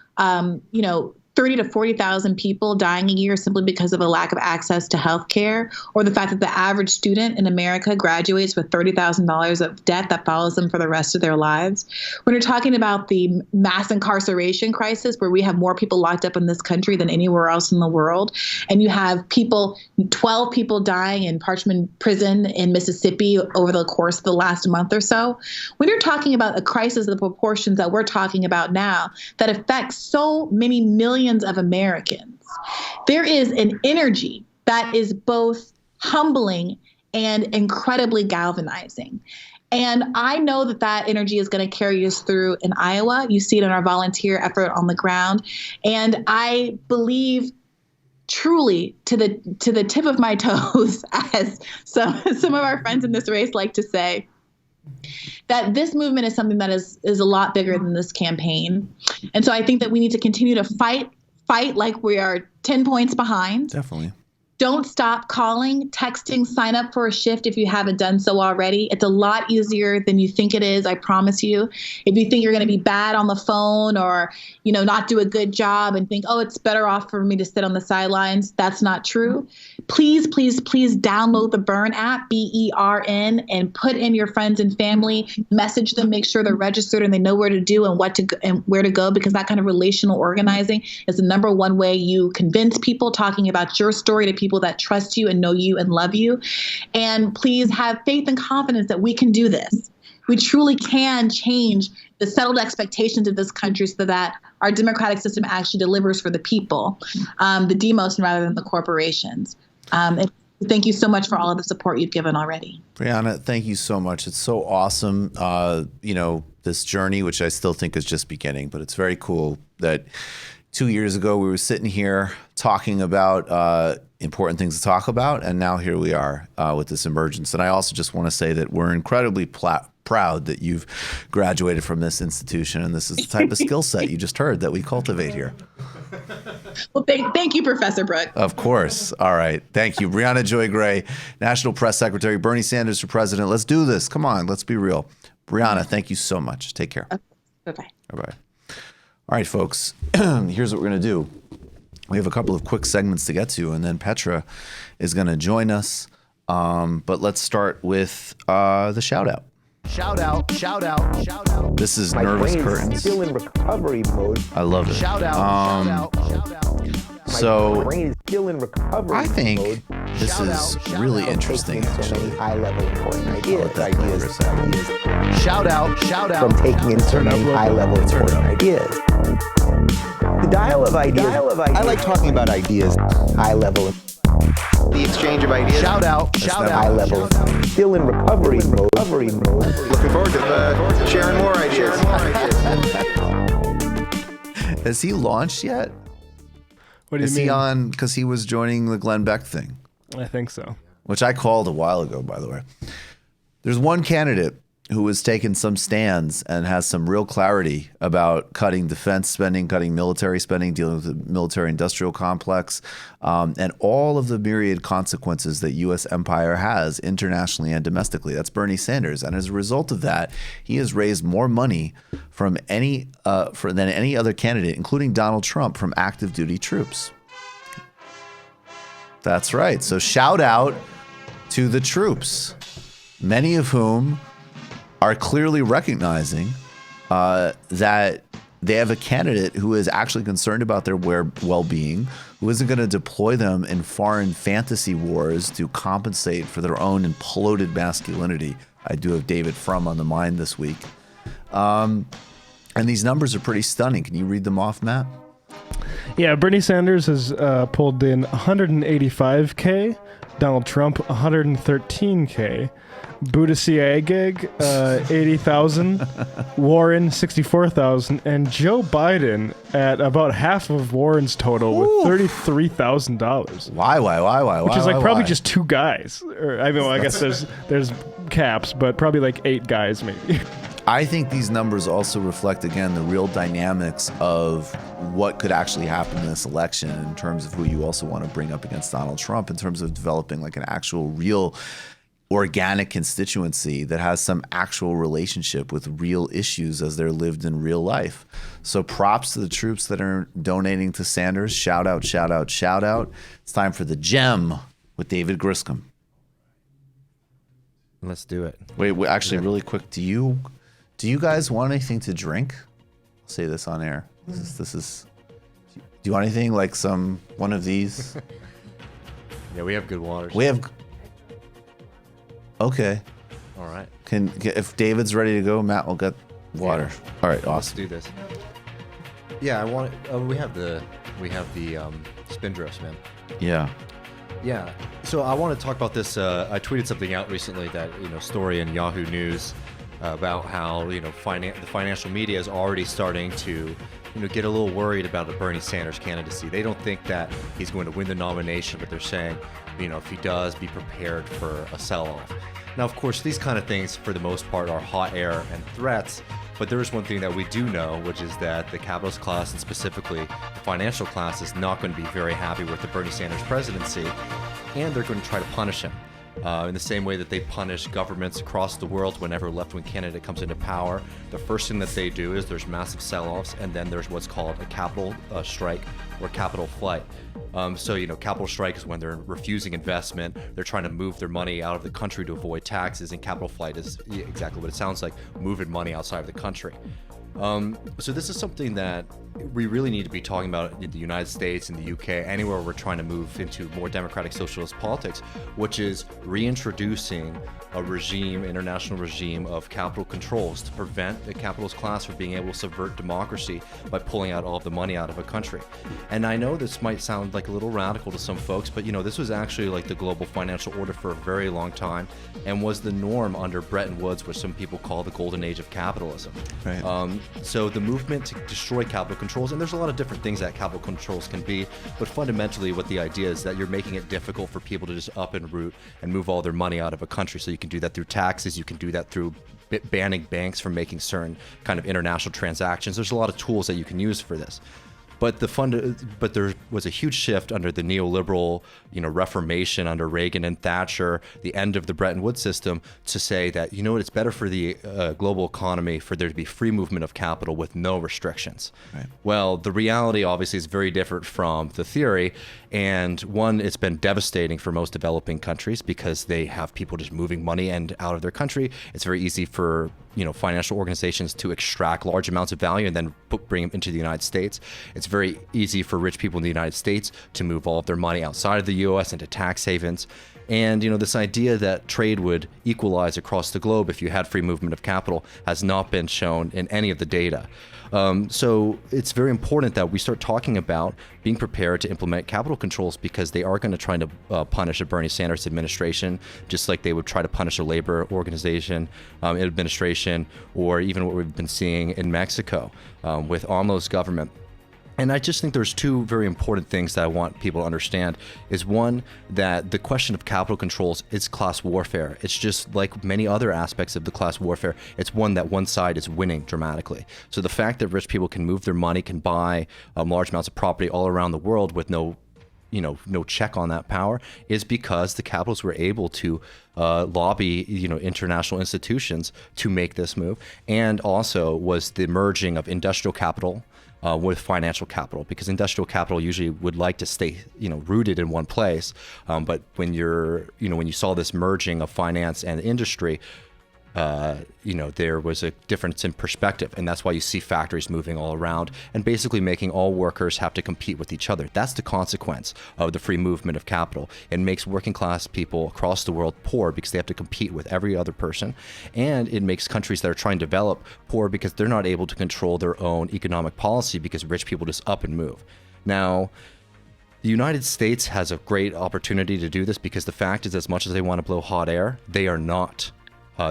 30 to 40,000 people dying a year simply because of a lack of access to health care, or the fact that the average student in America graduates with $30,000 of debt that follows them for the rest of their lives. When you're talking about the mass incarceration crisis, where we have more people locked up in this country than anywhere else in the world, and you have 12 people dying in Parchman Prison in Mississippi over the course of the last month or so, when you're talking about a crisis of the proportions that we're talking about now that affects so many millions of Americans, there is an energy that is both humbling and incredibly galvanizing. And I know that energy is going to carry us through in Iowa. You see it in our volunteer effort on the ground. And I believe truly to the tip of my toes, as some of our friends in this race like to say, that this movement is something that is a lot bigger than this campaign. And so I think that we need to continue to fight like we are 10 points behind. Definitely. Don't stop calling, texting, sign up for a shift if you haven't done so already. It's a lot easier than you think it is, I promise you. If you think you're going to be bad on the phone or, not do a good job and think, oh, it's better off for me to sit on the sidelines, that's not true. Please, please, please download the Burn app, BERN, and put in your friends and family, message them, make sure they're registered and they know where to do and where to go, because that kind of relational organizing is the number one way you convince people, talking about your story to people that trust you and know you and love you. And please have faith and confidence that we can do this. We truly can change the settled expectations of this country so that our democratic system actually delivers for the people, the demos rather than the corporations. And thank you so much for all of the support you've given already. Briahna, thank you so much. It's so awesome, this journey, which I still think is just beginning, but it's very cool that 2 years ago we were sitting here talking about important things to talk about, and now here we are with this emergence. And I also just want to say that we're incredibly proud that you've graduated from this institution, and this is the type of skill set you just heard that we cultivate here. Well, thank you, Professor Brooke. Of course. All right. Thank you. Briahna Joy Gray, National Press Secretary, Bernie Sanders for president. Let's do this. Come on. Let's be real. Briahna, thank you so much. Take care. Okay. Bye-bye. Bye-bye. All right, folks. Here's what we're going to do. We have a couple of quick segments to get to, and then Petra is going to join us. But let's start with the shout out. Shout out, shout out, shout out. This is Nervous Curtains. Still in recovery mode. I love it. Shout out, shout out, shout out. So my brain is still in recovery I think mode. this is really interesting. Taking in so many high-level important ideas. Shout out, shout out. From taking in so many high-level important ideas. The dial of ideas. I like talking about ideas. High level. The exchange of ideas. Shout out. Shout out. High level. Still in recovery mode. Looking forward to sharing more ideas. Has he launched yet? What do you mean? Is he on because he was joining the Glenn Beck thing? I think so. Which I called a while ago, by the way. There's one candidate who has taken some stands and has some real clarity about cutting defense spending, cutting military spending, dealing with the military-industrial complex, and all of the myriad consequences that U.S. empire has internationally and domestically. That's Bernie Sanders. And as a result of that, he has raised more money from than any other candidate, including Donald Trump, from active duty troops. That's right. So shout out to the troops, many of whom are clearly recognizing that they have a candidate who is actually concerned about their well-being, who isn't going to deploy them in foreign fantasy wars to compensate for their own imploded masculinity. I do have David Frum on the mind this week. And these numbers are pretty stunning. Can you read them off, Matt? Yeah, Bernie Sanders has pulled in 185K, Donald Trump 113K, Buttigieg 80,000, Warren 64,000, and Joe Biden at about half of Warren's total with $33,000. Why? Which is like probably just two guys. Or I mean, well, I guess there's caps, but probably like 8 guys maybe. I think these numbers also reflect, again, the real dynamics of what could actually happen in this election in terms of who you also want to bring up against Donald Trump, in terms of developing like an actual real organic constituency that has some actual relationship with real issues as they're lived in real life. So props to the troops that are donating to Sanders. Shout out, shout out, shout out. It's time for the gem with David Griscom. Let's do it. Wait, actually, really quick, do you guys want anything to drink? I'll say this on air. This is. Do you want anything like one of these? Yeah, we have good waters. We have. Okay. All right. If David's ready to go, Matt will get water. Yeah. All right, awesome. Let's do this. Yeah, I want. We have the Spindrift, man. Yeah. Yeah. So I want to talk about this. I tweeted something out recently that story in Yahoo News about how the financial media is already starting to get a little worried about the Bernie Sanders candidacy. They don't think that he's going to win the nomination, but they're saying if he does, be prepared for a sell-off. Now, of course, these kind of things for the most part are hot air and threats, but there is one thing that we do know, which is that the capitalist class, and specifically the financial class, is not going to be very happy with the Bernie Sanders presidency, and they're going to try to punish him. In the same way that they punish governments across the world whenever a left-wing candidate comes into power, the first thing that they do is there's massive sell-offs, and then there's what's called a capital strike or capital flight. Capital strike is when they're refusing investment, they're trying to move their money out of the country to avoid taxes, and capital flight is exactly what it sounds like, moving money outside of the country. So this is something that we really need to be talking about in the United States, in the UK, anywhere we're trying to move into more democratic socialist politics, which is reintroducing a international regime of capital controls to prevent the capitalist class from being able to subvert democracy by pulling out all of the money out of a country. And I know this might sound like a little radical to some folks, but this was actually like the global financial order for a very long time and was the norm under Bretton Woods, which some people call the golden age of capitalism. Right. So the movement to destroy capital controls, and there's a lot of different things that capital controls can be, but fundamentally what the idea is that you're making it difficult for people to just up and root and move all their money out of a country. So you can do that through taxes, you can do that through banning banks from making certain kind of international transactions. There's a lot of tools that you can use for this. But there was a huge shift under the neoliberal, Reformation under Reagan and Thatcher, the end of the Bretton Woods system, to say that it's better for the global economy for there to be free movement of capital with no restrictions. Right. Well, the reality obviously is very different from the theory, and one, it's been devastating for most developing countries because they have people just moving money out of their country. It's very easy for financial organizations to extract large amounts of value and then bring them into the United States. It's very easy for rich people in the United States to move all of their money outside of the U.S. into tax havens. And this idea that trade would equalize across the globe if you had free movement of capital has not been shown in any of the data. So it's very important that we start talking about being prepared to implement capital controls, because they are going to try to punish a Bernie Sanders administration, just like they would try to punish a labor organization, administration, or even what we've been seeing in Mexico with AMLO's government. And I just think there's two very important things that I want people to understand. Is one, that the question of capital controls is class warfare. It's just like many other aspects of the class warfare. It's one that one side is winning dramatically. So the fact that rich people can move their money, can buy large amounts of property all around the world with no check on that power, is because the capitalists were able to lobby, international institutions to make this move. And also was the merging of industrial capital with financial capital, because industrial capital usually would like to stay, rooted in one place. But when you saw this merging of finance and industry, there was a difference in perspective, and that's why you see factories moving all around and basically making all workers have to compete with each other. That's the consequence of the free movement of capital. It makes working class people across the world poor because they have to compete with every other person, and it makes countries that are trying to develop poor because they're not able to control their own economic policy because rich people just up and move. Now, the United States has a great opportunity to do this because the fact is, as much as they want to blow hot air, they are not.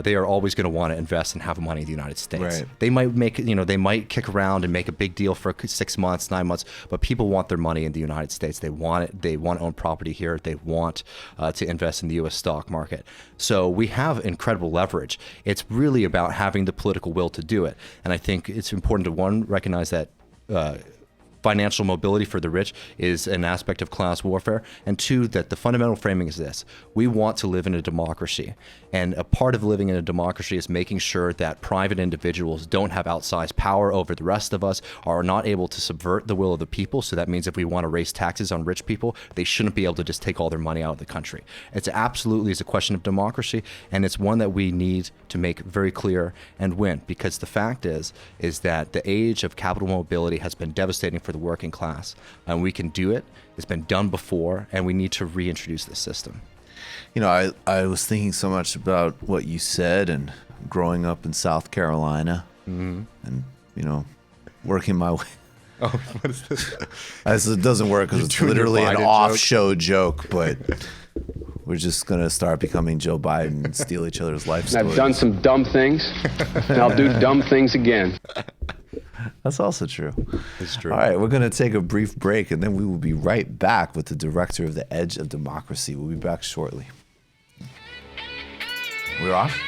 They are always going to want to invest and have money in the United States. Right. They might make, they might kick around and make a big deal for 6 months, 9 months, but people want their money in the United States. They want it. They want to own property here. They want to invest in the U.S. stock market. So we have incredible leverage. It's really about having the political will to do it. And I think it's important to, one, recognize that financial mobility for the rich is an aspect of class warfare, and two, that the fundamental framing is this: we want to live in a democracy, and a part of living in a democracy is making sure that private individuals don't have outsized power over the rest of us, are not able to subvert the will of the people. So that means if we want to raise taxes on rich people, they shouldn't be able to just take all their money out of the country. It's absolutely is a question of democracy, and it's one that we need to make very clear and win, because the fact is that the age of capital mobility has been devastating for the working class, and we can do it. It's been done before, and we need to reintroduce this system. I was thinking so much about what you said, and growing up in South Carolina, and working my way. Oh, what is this? It doesn't work because it's literally an off-show joke, but we're just gonna start becoming Joe Biden and steal each other's life stories. I've done some dumb things, and I'll do dumb things again. That's also true. It's true. All right, we're going to take a brief break, and then we will be right back with the director of The Edge of Democracy. We'll be back shortly. We're off?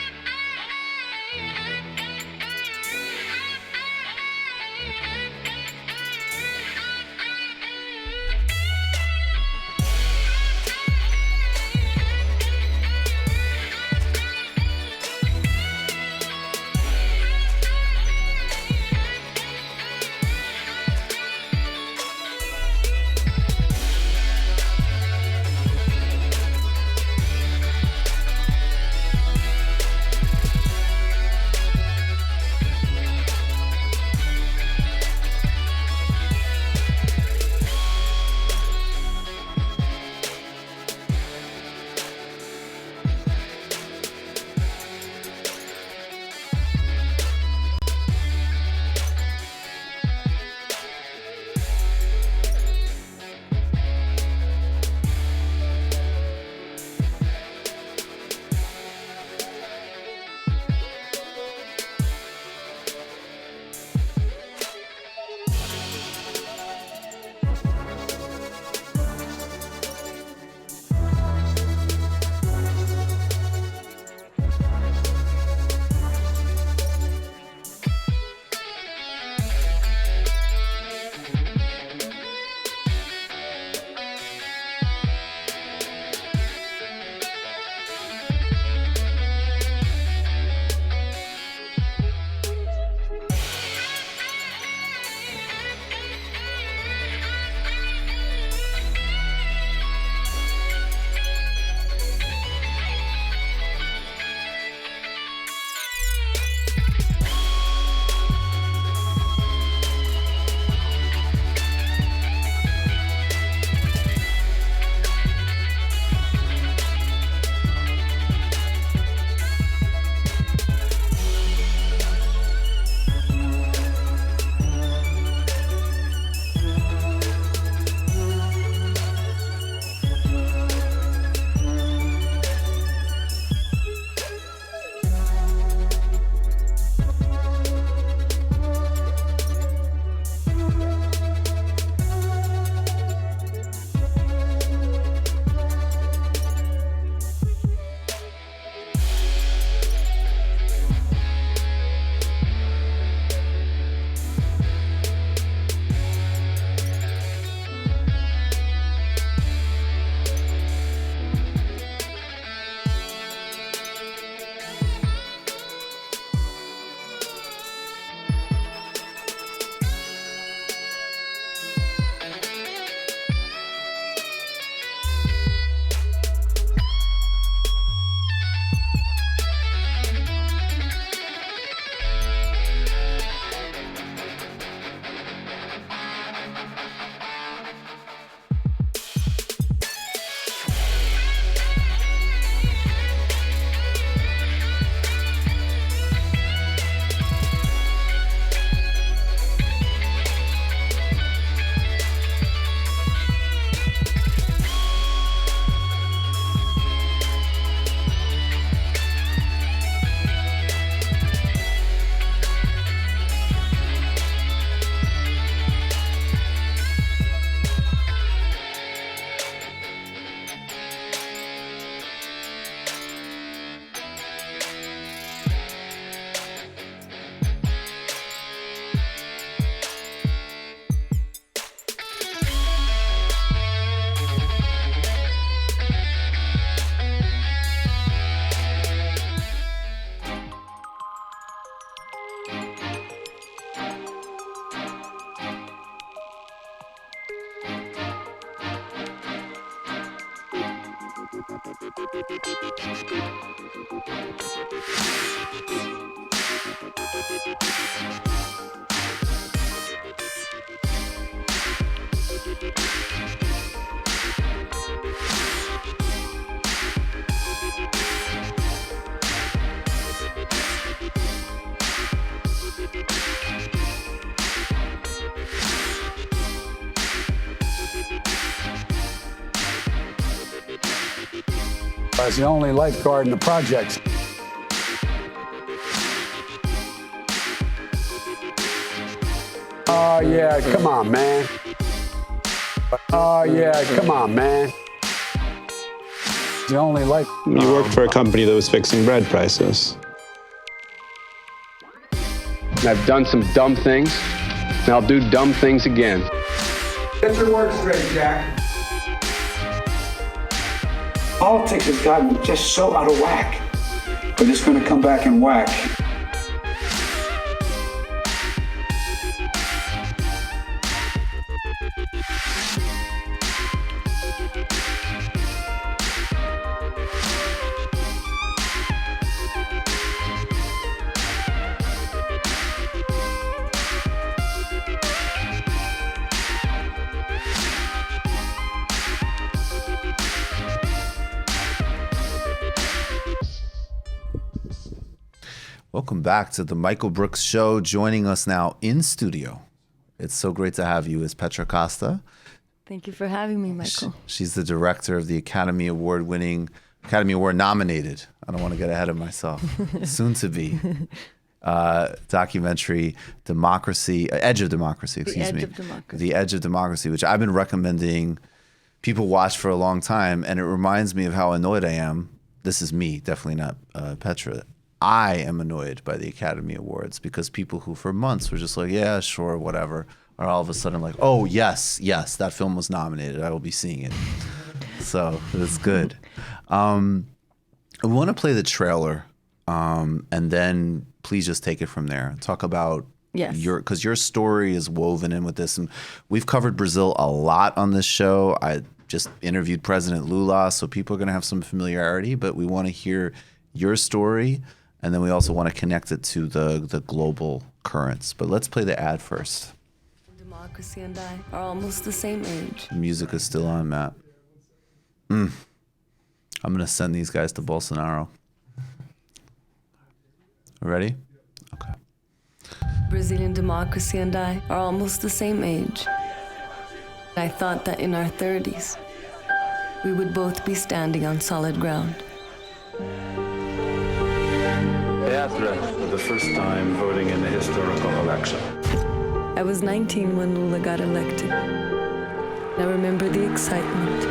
I was the only lifeguard in the projects. Oh, yeah, come on, man. Oh, yeah, come on, man. The only life. You worked for a company that was fixing bread prices. And I've done some dumb things, and I'll do dumb things again. Get your words straight, Jack. Politics has gotten just so out of whack, but it's going to come back and whack. Welcome back to the Michael Brooks Show. Joining us now in studio, it's so great to have you, is Petra Costa. Thank you for having me, Michael. She's the director of the Academy Award nominated, I don't want to get ahead of myself, soon to be, documentary Edge of Democracy, The Edge of Democracy, which I've been recommending people watch for a long time, and it reminds me of how annoyed I am. This is me, definitely not Petra. I am annoyed by the Academy Awards because people who for months were just like, yeah, sure, whatever, are all of a sudden like, oh, yes, that film was nominated. I will be seeing it. So it's good. I want to play the trailer, and then please just take it from there. Talk about because your story is woven in with this. And we've covered Brazil a lot on this show. I just interviewed President Lula, so people are going to have some familiarity, but we want to hear your story. And then we also want to connect it to the global currents. But let's play the ad first. Democracy and I are almost the same age. The music is still on, Matt. I'm going to send these guys to Bolsonaro. Ready? Okay. Brazilian democracy and I are almost the same age. I thought that in our 30s, we would both be standing on solid ground. Petra, for the first time voting in the historical election. I was 19 when Lula got elected. I remember the excitement.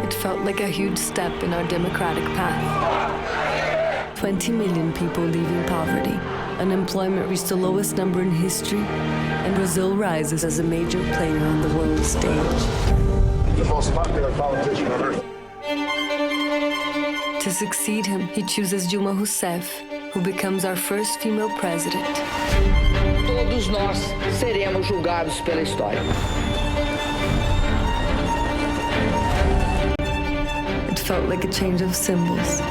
It felt like a huge step in our democratic path. 20 million people leaving poverty. Unemployment reached the lowest number in history, and Brazil rises as a major player on the world stage. The most popular politician on earth. To succeed him, he chooses Dilma Rousseff, who becomes our first female president. Todos nós seremos julgados pela história. It felt like a change of symbols.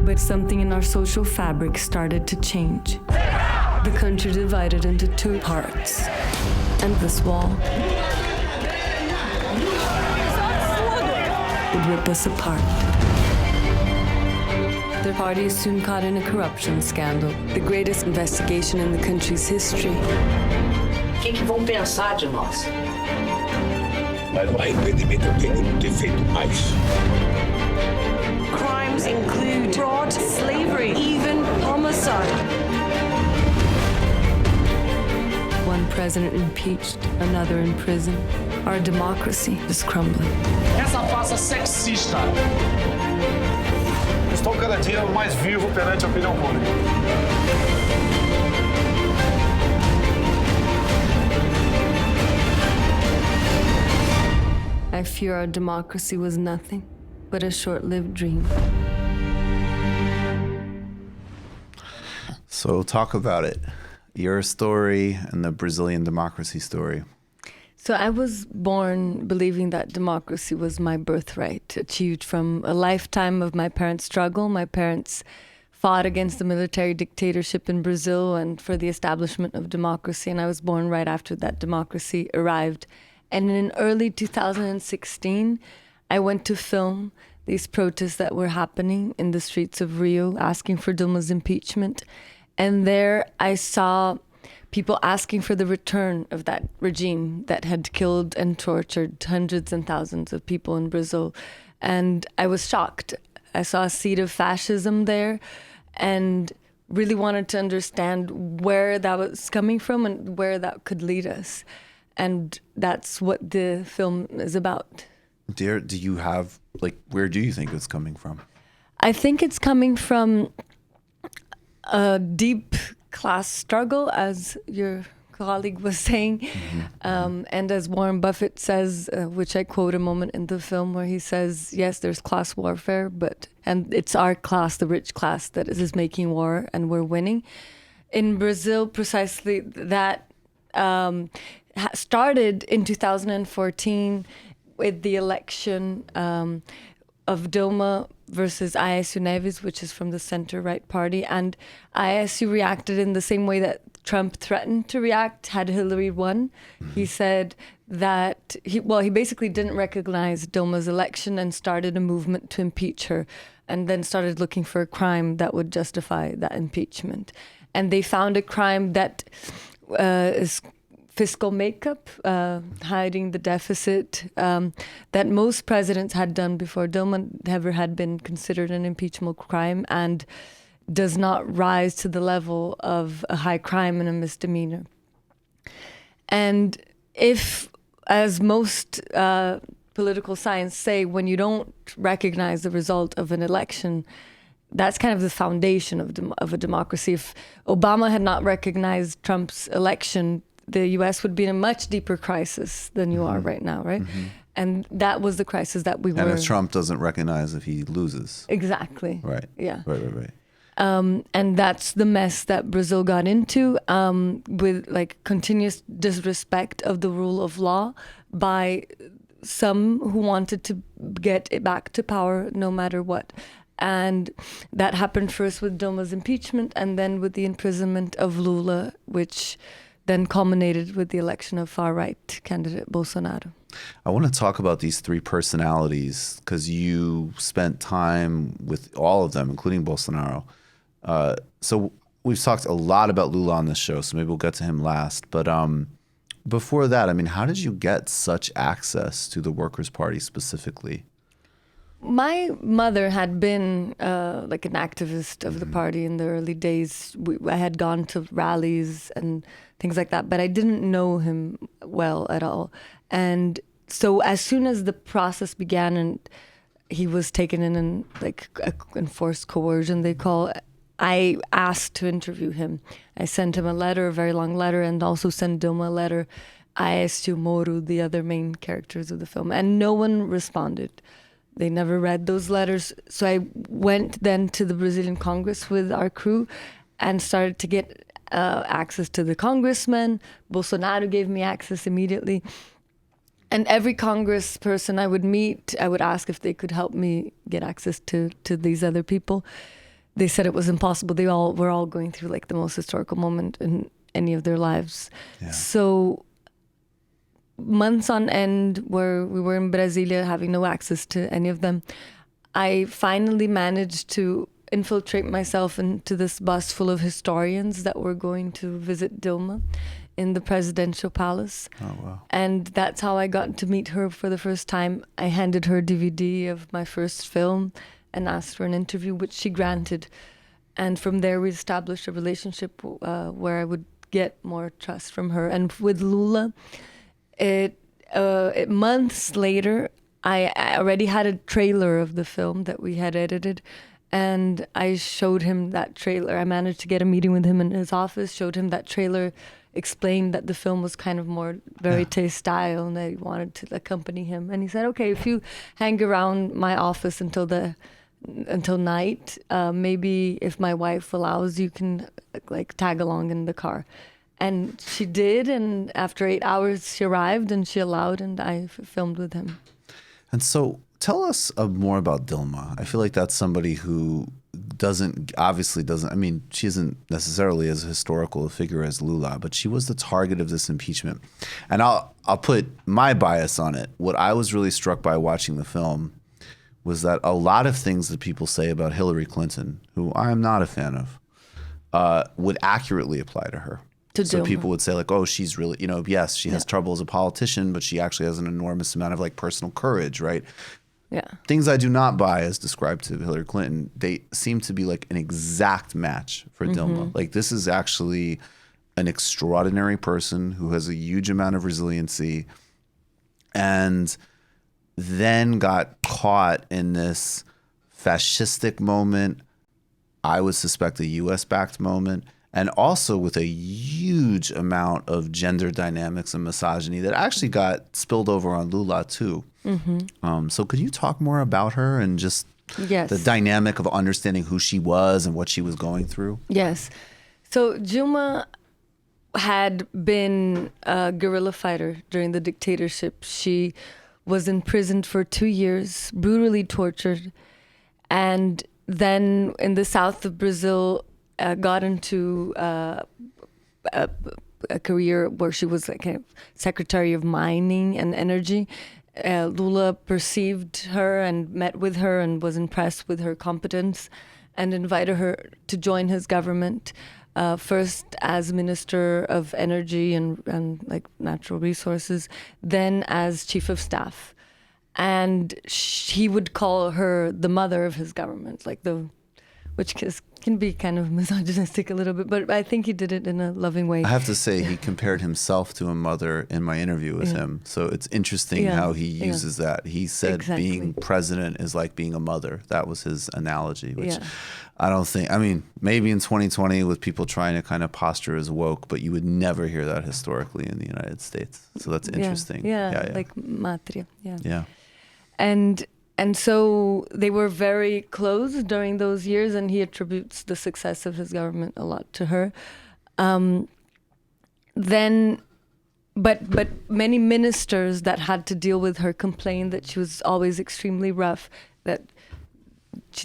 But something in our social fabric started to change. The country divided into two parts. And this wall would rip us apart. The party is soon caught in a corruption scandal, the greatest investigation in the country's history. O que vão pensar de nós? Mas o arrependimento eu tenho de não ter feito mais. Crimes include fraud, slavery, even homicide. One president impeached, another in prison. Our democracy is crumbling. Essa farsa sexista. Estou cada dia mais vivo perante a opinião pública. I fear our democracy was nothing but a short-lived dream. So talk about it. your story and the Brazilian democracy story. So I was born believing that democracy was my birthright, achieved from a lifetime of my parents' struggle. My parents fought against the military dictatorship in Brazil and for the establishment of democracy, and I was born right after that democracy arrived. And in early 2016, I went to film these protests that were happening in the streets of Rio, asking for Dilma's impeachment. And there I saw people asking for the return of that regime that had killed and tortured hundreds and thousands of people in Brazil. And I was shocked. I saw a seed of fascism there and really wanted to understand where that was coming from and where that could lead us. And that's what the film is about. Do you have, where do you think it's coming from? I think it's coming from a deep class struggle, as your colleague was saying. And as Warren Buffett says, which I quote a moment in the film where he says, yes, there's class warfare, and it's our class, the rich class, that is making war and we're winning. In Brazil, precisely that started in 2014 with the election of Dilma versus Aécio Neves, which is from the center-right party. And Aécio reacted in the same way that Trump threatened to react had Hillary won. He said that, he basically didn't recognize Dilma's election and started a movement to impeach her, and then started looking for a crime that would justify that impeachment. And they found a crime that is fiscal makeup, hiding the deficit that most presidents had done before. Dilma never had been considered an impeachable crime and does not rise to the level of a high crime and a misdemeanor. And if, as most political science say, when you don't recognize the result of an election, that's kind of the foundation of a democracy. If Obama had not recognized Trump's election, the U.S. would be in a much deeper crisis than you are right now, right? And that was the crisis that we were. And if Trump doesn't recognize if he loses. Exactly. Right. Yeah. Right. And that's the mess that Brazil got into, with continuous disrespect of the rule of law by some who wanted to get it back to power no matter what. And that happened first with Dilma's impeachment and then with the imprisonment of Lula, which then culminated with the election of far-right candidate Bolsonaro. I want to talk about these three personalities because you spent time with all of them, including Bolsonaro. So we've talked a lot about Lula on this show, so maybe we'll get to him last. But before that, how did you get such access to the Workers' Party specifically? My mother had been an activist of the party in the early days. I had gone to rallies and things like that, but I didn't know him well at all. And so as soon as the process began and he was taken in enforced coercion, they call, I asked to interview him. I sent him a letter, a very long letter, and also sent Dilma a letter. I asked to Moro, the other main characters of the film, and no one responded. They never read those letters. So I went then to the Brazilian Congress with our crew and started to get access to the congressmen. Bolsonaro gave me access immediately. And every congressperson I would meet, I would ask if they could help me get access to these other people. They said it was impossible. They all were all going through the most historical moment in any of their lives. Yeah. So months on end where we were in Brasilia having no access to any of them, I finally managed to infiltrate myself into this bus full of historians that were going to visit Dilma in the presidential palace. Oh, wow. And that's how I got to meet her for the first time. I handed her a DVD of my first film and asked for an interview, which she granted. And from there, we established a relationship where I would get more trust from her. And with Lula, months later, I already had a trailer of the film that we had edited, and I showed him that trailer. I managed to get a meeting with him in his office, showed him that trailer, explained that the film was kind of more verite style and I wanted to accompany him. And he said, okay, if you hang around my office until the until night. Maybe if my wife allows, you can like tag along in the car. And she did, and after 8 hours she arrived and she allowed, and I filmed with him. And so tell us more about Dilma. I feel like that's somebody who obviously doesn't, I mean, she isn't necessarily as historical a figure as Lula, but she was the target of this impeachment. And I'll put my bias on it. What I was really struck by watching the film was that a lot of things that people say about Hillary Clinton, who I am not a fan of, would accurately apply to her. So people would say like, oh, she's really, yes, she has trouble as a politician, but she actually has an enormous amount of like personal courage, right? Yeah. Things I do not buy as described to Hillary Clinton, they seem to be like an exact match for Dilma. Like this is actually an extraordinary person who has a huge amount of resiliency and then got caught in this fascistic moment, I would suspect a US-backed moment, and also with a huge amount of gender dynamics and misogyny that actually got spilled over on Lula too. So could you talk more about her and just the dynamic of understanding who she was and what she was going through? Yes. So Dilma had been a guerrilla fighter during the dictatorship. She was imprisoned for 2 years, brutally tortured, and then in the south of Brazil got into a career where she was like a secretary of mining and energy. Lula perceived her and met with her and was impressed with her competence and invited her to join his government, first as Minister of Energy and like natural resources, then as Chief of Staff. And he would call her the mother of his government, which can be kind of misogynistic a little bit, but I think he did it in a loving way. I have to say, he compared himself to a mother in my interview with him. So it's interesting how he uses that. He said being president is like being a mother. That was his analogy, which I don't think, I mean, maybe in 2020 with people trying to kind of posture as woke, but you would never hear that historically in the United States. So that's interesting. Yeah, like matria. Yeah. And so they were very close during those years, and he attributes the success of his government a lot to her. But many ministers that had to deal with her complained that she was always extremely rough, that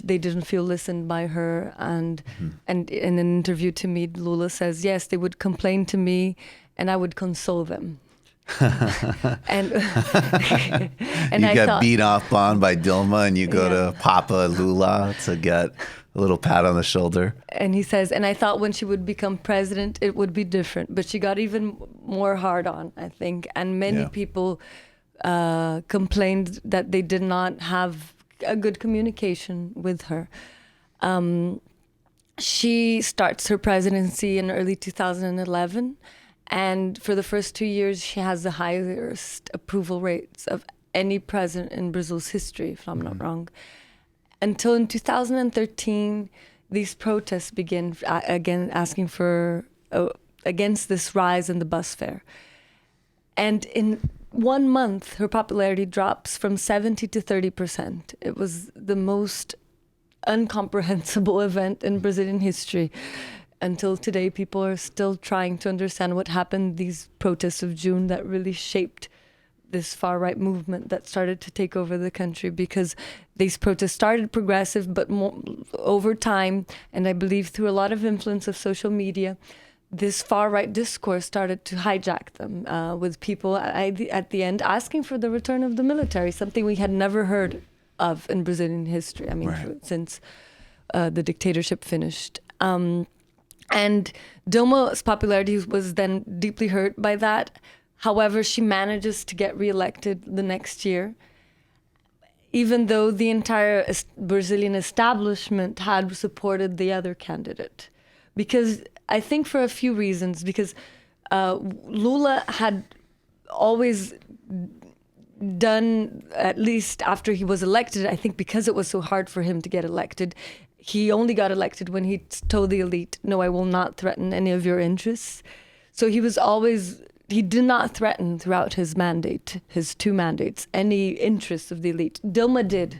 they didn't feel listened by her. And in an interview to me, Lula says, yes, they would complain to me, and I would console them. and you get beat up on by Dilma and you go to Papa Lula to get a little pat on the shoulder. And he says, and I thought when she would become president, it would be different. But she got even more hard on, I think. And many people complained that they did not have a good communication with her. She starts her presidency in early 2011. And for the first 2 years, she has the highest approval rates of any president in Brazil's history, if I'm not wrong. Until in 2013, these protests begin again asking for against this rise in the bus fare. And in 1 month, her popularity drops from 70 to 30%. It was the most incomprehensible event in Brazilian history. Until today, people are still trying to understand what happened, these protests of June that really shaped this far-right movement that started to take over the country, because these protests started progressive, but over time, and I believe through a lot of influence of social media, this far-right discourse started to hijack them, with people at the end asking for the return of the military, something we had never heard of in Brazilian history, since the dictatorship finished. And Dilma's popularity was then deeply hurt by that. However, she manages to get reelected the next year, even though the entire Brazilian establishment had supported the other candidate. Because I think for a few reasons, because Lula had always done, at least after he was elected, I think because it was so hard for him to get elected, he only got elected when he told the elite, no, I will not threaten any of your interests. So he did not threaten throughout his mandate, his 2 mandates, any interests of the elite. Dilma did.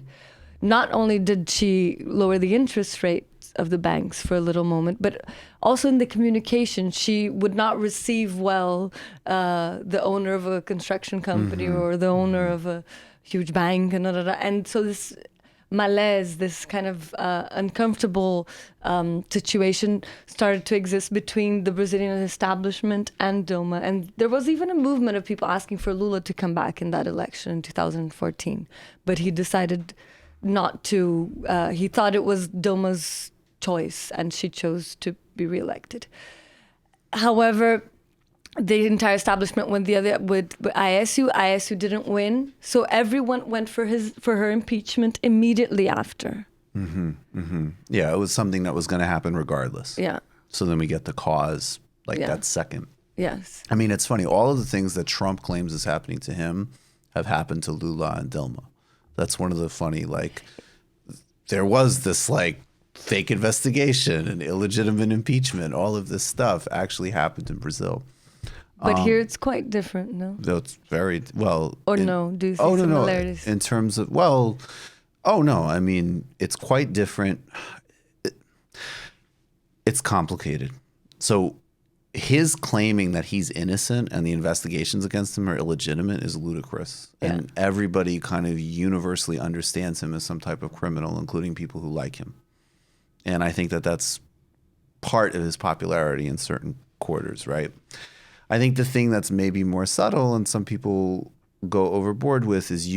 not only did she lower the interest rates of the banks for a little moment, but also in the communication, she would not receive well the owner of a construction company or the owner of a huge bank, and so this malaise, this kind of uncomfortable situation started to exist between the Brazilian establishment and Dilma. And there was even a movement of people asking for Lula to come back in that election in 2014. But he decided not to. He thought it was Dilma's choice, and she chose to be reelected. However, the entire establishment went the other with ISU. ISU didn't win, so everyone went for her impeachment immediately after. Yeah, it was something that was going to happen regardless. Yeah. So then we get the cause that second. Yes. I mean, it's funny. All of the things that Trump claims is happening to him have happened to Lula and Dilma. That's one of the funny, there was this fake investigation and illegitimate impeachment. All of this stuff actually happened in Brazil. But here it's quite different, no? It's very, well... Or no? Do you see similarities? No. In terms of, no. I mean, it's quite different. It's complicated. So his claiming that he's innocent and the investigations against him are illegitimate is ludicrous. Yeah. And everybody kind of universally understands him as some type of criminal, including people who like him. And I think that that's part of his popularity in certain quarters, right? I think the thing that's maybe more subtle and some people go overboard with is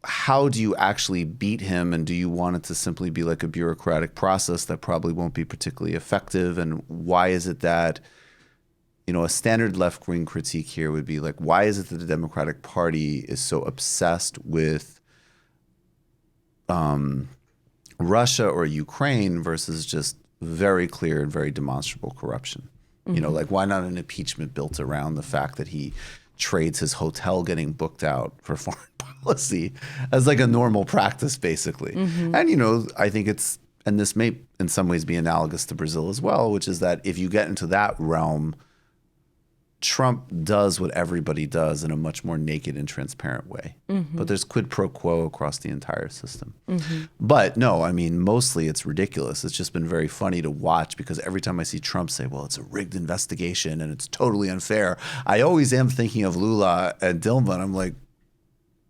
how do you actually beat him, and do you want it to simply be like a bureaucratic process that probably won't be particularly effective? And why is it that, a standard left-wing critique here would be why is it that the Democratic Party is so obsessed with Russia or Ukraine versus just very clear and very demonstrable corruption? Why not an impeachment built around the fact that he trades his hotel getting booked out for foreign policy as a normal practice, basically. And, I think and this may in some ways be analogous to Brazil as well, which is that if you get into that realm, Trump does what everybody does in a much more naked and transparent way. But there's quid pro quo across the entire system. But no, I mean, mostly it's ridiculous. It's just been very funny to watch because every time I see Trump say, well, it's a rigged investigation and it's totally unfair, I always am thinking of Lula and Dilma, and I'm like,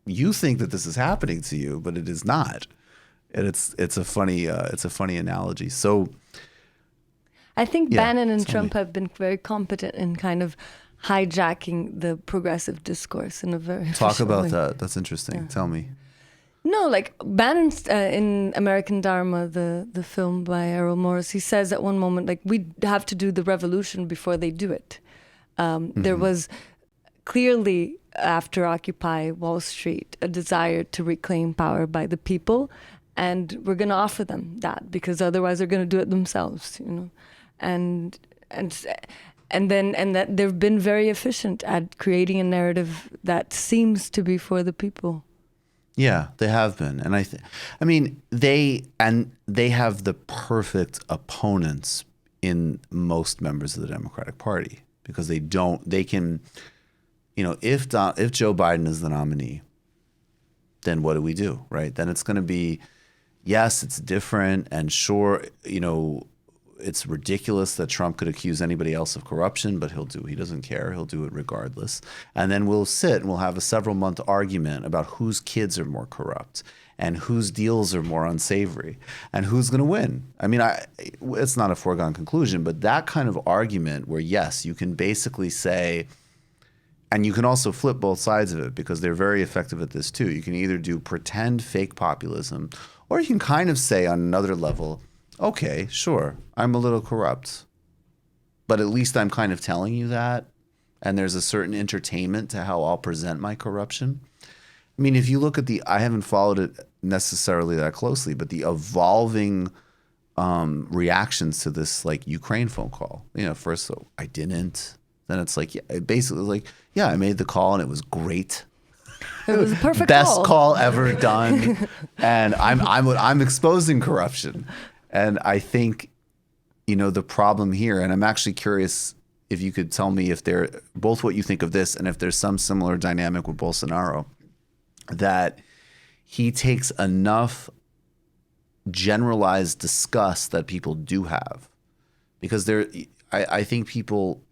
you think that this is happening to you, but it is not. And it's a funny analogy. So I think Bannon and Trump have been very competent in kind of hijacking the progressive discourse in a very Talk about way. that. That's interesting. Yeah. Tell me. No, Bannon's in American Dharma, the film by Errol Morris, he says at one moment, we have to do the revolution before they do it. There was clearly, after Occupy Wall Street, a desire to reclaim power by the people, and we're going to offer them that because otherwise they're going to do it themselves, and that they've been very efficient at creating a narrative that seems to be for the people. Yeah, they have been, and they have the perfect opponents in most members of the Democratic Party because if Joe Biden is the nominee, then what do we do, right? Then it's going to be, yes, it's different, and sure, it's ridiculous that Trump could accuse anybody else of corruption, but he doesn't care. He'll do it regardless. And then we'll sit and we'll have a several-month argument about whose kids are more corrupt and whose deals are more unsavory and who's going to win. I mean, it's not a foregone conclusion, but that kind of argument where, yes, you can basically say, and you can also flip both sides of it because they're very effective at this too. You can either do pretend fake populism, or you can kind of say on another level, okay, sure, I'm a little corrupt, but at least I'm kind of telling you that, and there's a certain entertainment to how I'll present my corruption. I mean, if you look at I haven't followed it necessarily that closely, but the evolving reactions to this Ukraine phone call, first, I didn't. Then it's basically I made the call and it was great. It was a perfect best call ever done, and I'm exposing corruption. And I think, the problem here, and I'm actually curious if you could tell me if both what you think of this and if there's some similar dynamic with Bolsonaro, that he takes enough generalized disgust that people do have, because I think people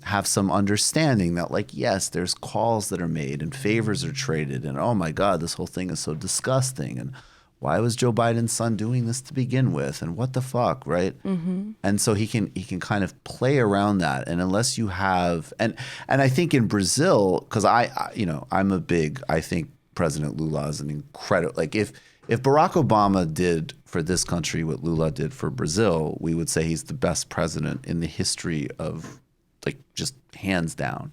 have some understanding that, like, yes, there's calls that are made and favors are traded, and oh my God, this whole thing is so disgusting, and why was Joe Biden's son doing this to begin with, and what the fuck, right? Mm-hmm. And so he can kind of play around that, and unless you have, and I think in Brazil, because I think President Lula is an incredible, like if Barack Obama did for this country what Lula did for Brazil, we would say he's the best president in the history of, like, just hands down.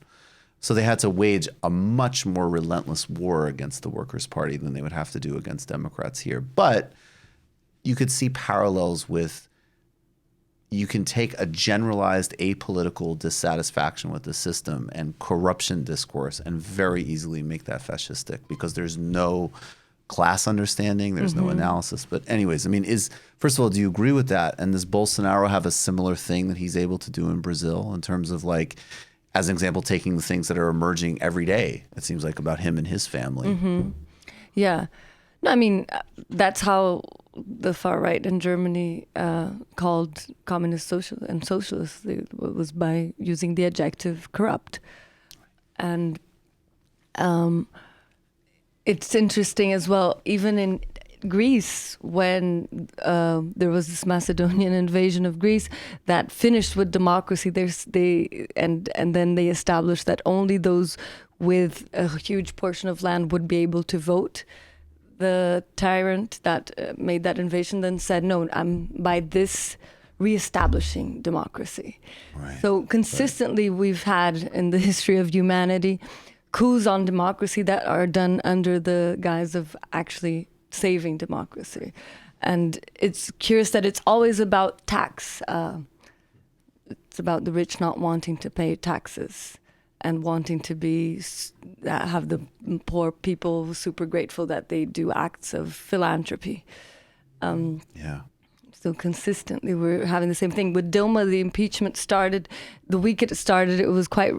So they had to wage a much more relentless war against the Workers' Party than they would have to do against Democrats here. But you could see parallels with, you can take a generalized apolitical dissatisfaction with the system and corruption discourse and very easily make that fascistic, because there's no class understanding, there's no analysis. But anyways, I mean, first of all, do you agree with that? And does Bolsonaro have a similar thing that he's able to do in Brazil in terms of, like, as an example, taking the things that are emerging every day, it seems like, about him and his family? Mm-hmm. Yeah. No, I mean, that's how the far right in Germany called communist socialists. It was by using the adjective corrupt. And it's interesting as well, even in Greece, when there was this Macedonian invasion of Greece that finished with democracy, and then they established that only those with a huge portion of land would be able to vote. The tyrant that made that invasion then said, no, I'm by this reestablishing democracy. Right. So consistently we've had in the history of humanity coups on democracy that are done under the guise of actually saving democracy. And it's curious that it's always about tax. It's about the rich not wanting to pay taxes and wanting to have the poor people super grateful that they do acts of philanthropy. Yeah. So consistently we're having the same thing. With Dilma, the impeachment started, the week it started, it was quite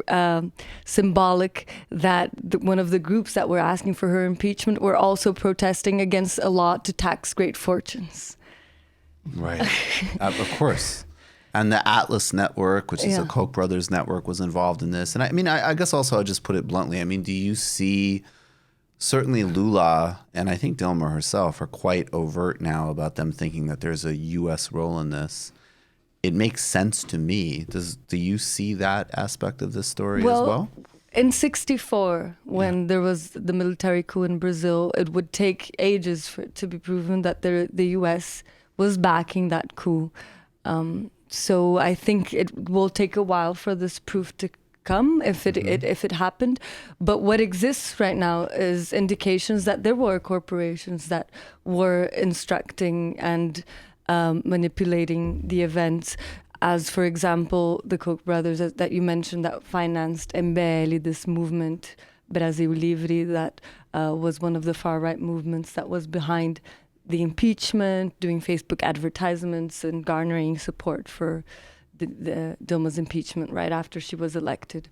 symbolic that one of the groups that were asking for her impeachment were also protesting against a law to tax great fortunes. Right. Of course. And the Atlas Network, which is a Koch brothers network, was involved in this. And I mean, I guess also I'll just put it bluntly. I mean, do you see... Certainly Lula and I think Dilma herself are quite overt now about them thinking that there's a U.S. role in this. It makes sense to me. Do you see that aspect of this story as well? In 1964, when there was the military coup in Brazil, it would take ages for it to be proven that the U.S. was backing that coup. So I think it will take a while for this proof to come if it happened. But what exists right now is indications that there were corporations that were instructing and manipulating the events, as for example the Koch brothers that you mentioned that financed MBL, this movement Brasil Livre, that was one of the far right movements that was behind the impeachment, doing Facebook advertisements and garnering support for the Dilma's impeachment right after she was elected.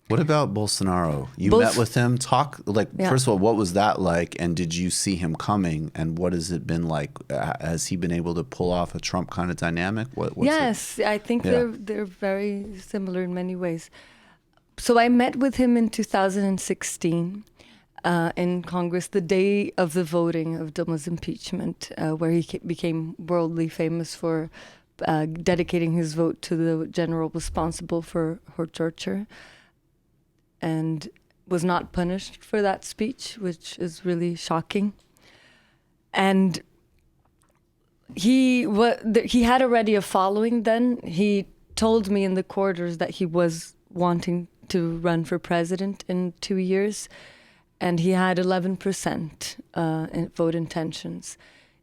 What about Bolsonaro? You met with him. First of all, what was that like? And did you see him coming? And what has it been like? Has he been able to pull off a Trump kind of dynamic? Yes, I think they're very similar in many ways. So I met with him in 2016 in Congress, the day of the voting of Dilma's impeachment, where he became worldly famous for dedicating his vote to the general responsible for her torture, and was not punished for that speech, which is really shocking. And he had already a following then. He told me in the quarters that he was wanting to run for president in 2 years, and he had 11% in vote intentions.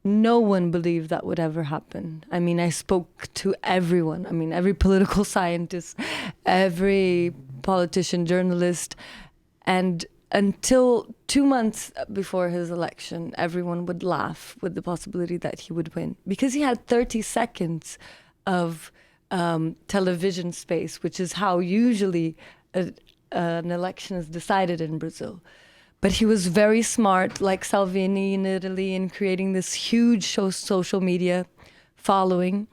No one believed that would ever happen. I mean, I spoke to everyone. I mean, every political scientist, every politician, journalist. And until 2 months before his election, everyone would laugh with the possibility that he would win, because he had 30 seconds of television space, which is how usually an election is decided in Brazil. But he was very smart, like Salvini in Italy, in creating this huge social media following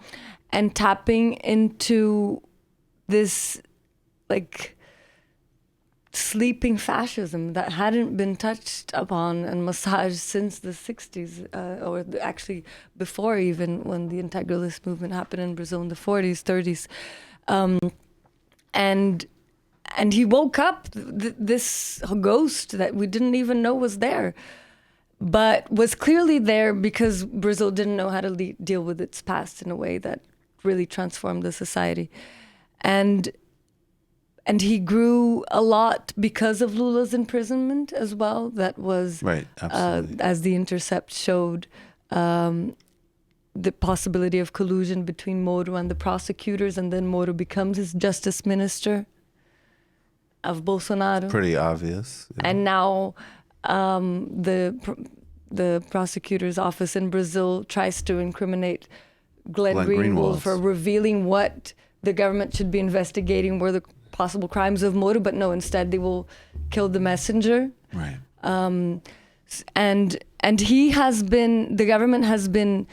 and tapping into this like sleeping fascism that hadn't been touched upon and massaged since the 60s, or actually before, even when the integralist movement happened in Brazil in the 40s, 30s. And he woke up this ghost that we didn't even know was there, but was clearly there because Brazil didn't know how to deal with its past in a way that really transformed the society. And he grew a lot because of Lula's imprisonment as well. That was, right, absolutely. As The Intercept showed, the possibility of collusion between Moro and the prosecutors, and then Moro becomes his justice minister of Bolsonaro. Pretty obvious. Yeah. And now the prosecutor's office in Brazil tries to incriminate Glenn Greenwald for revealing what the government should be investigating were the possible crimes of Moro, but no, instead they will kill the messenger. Right. And the government has been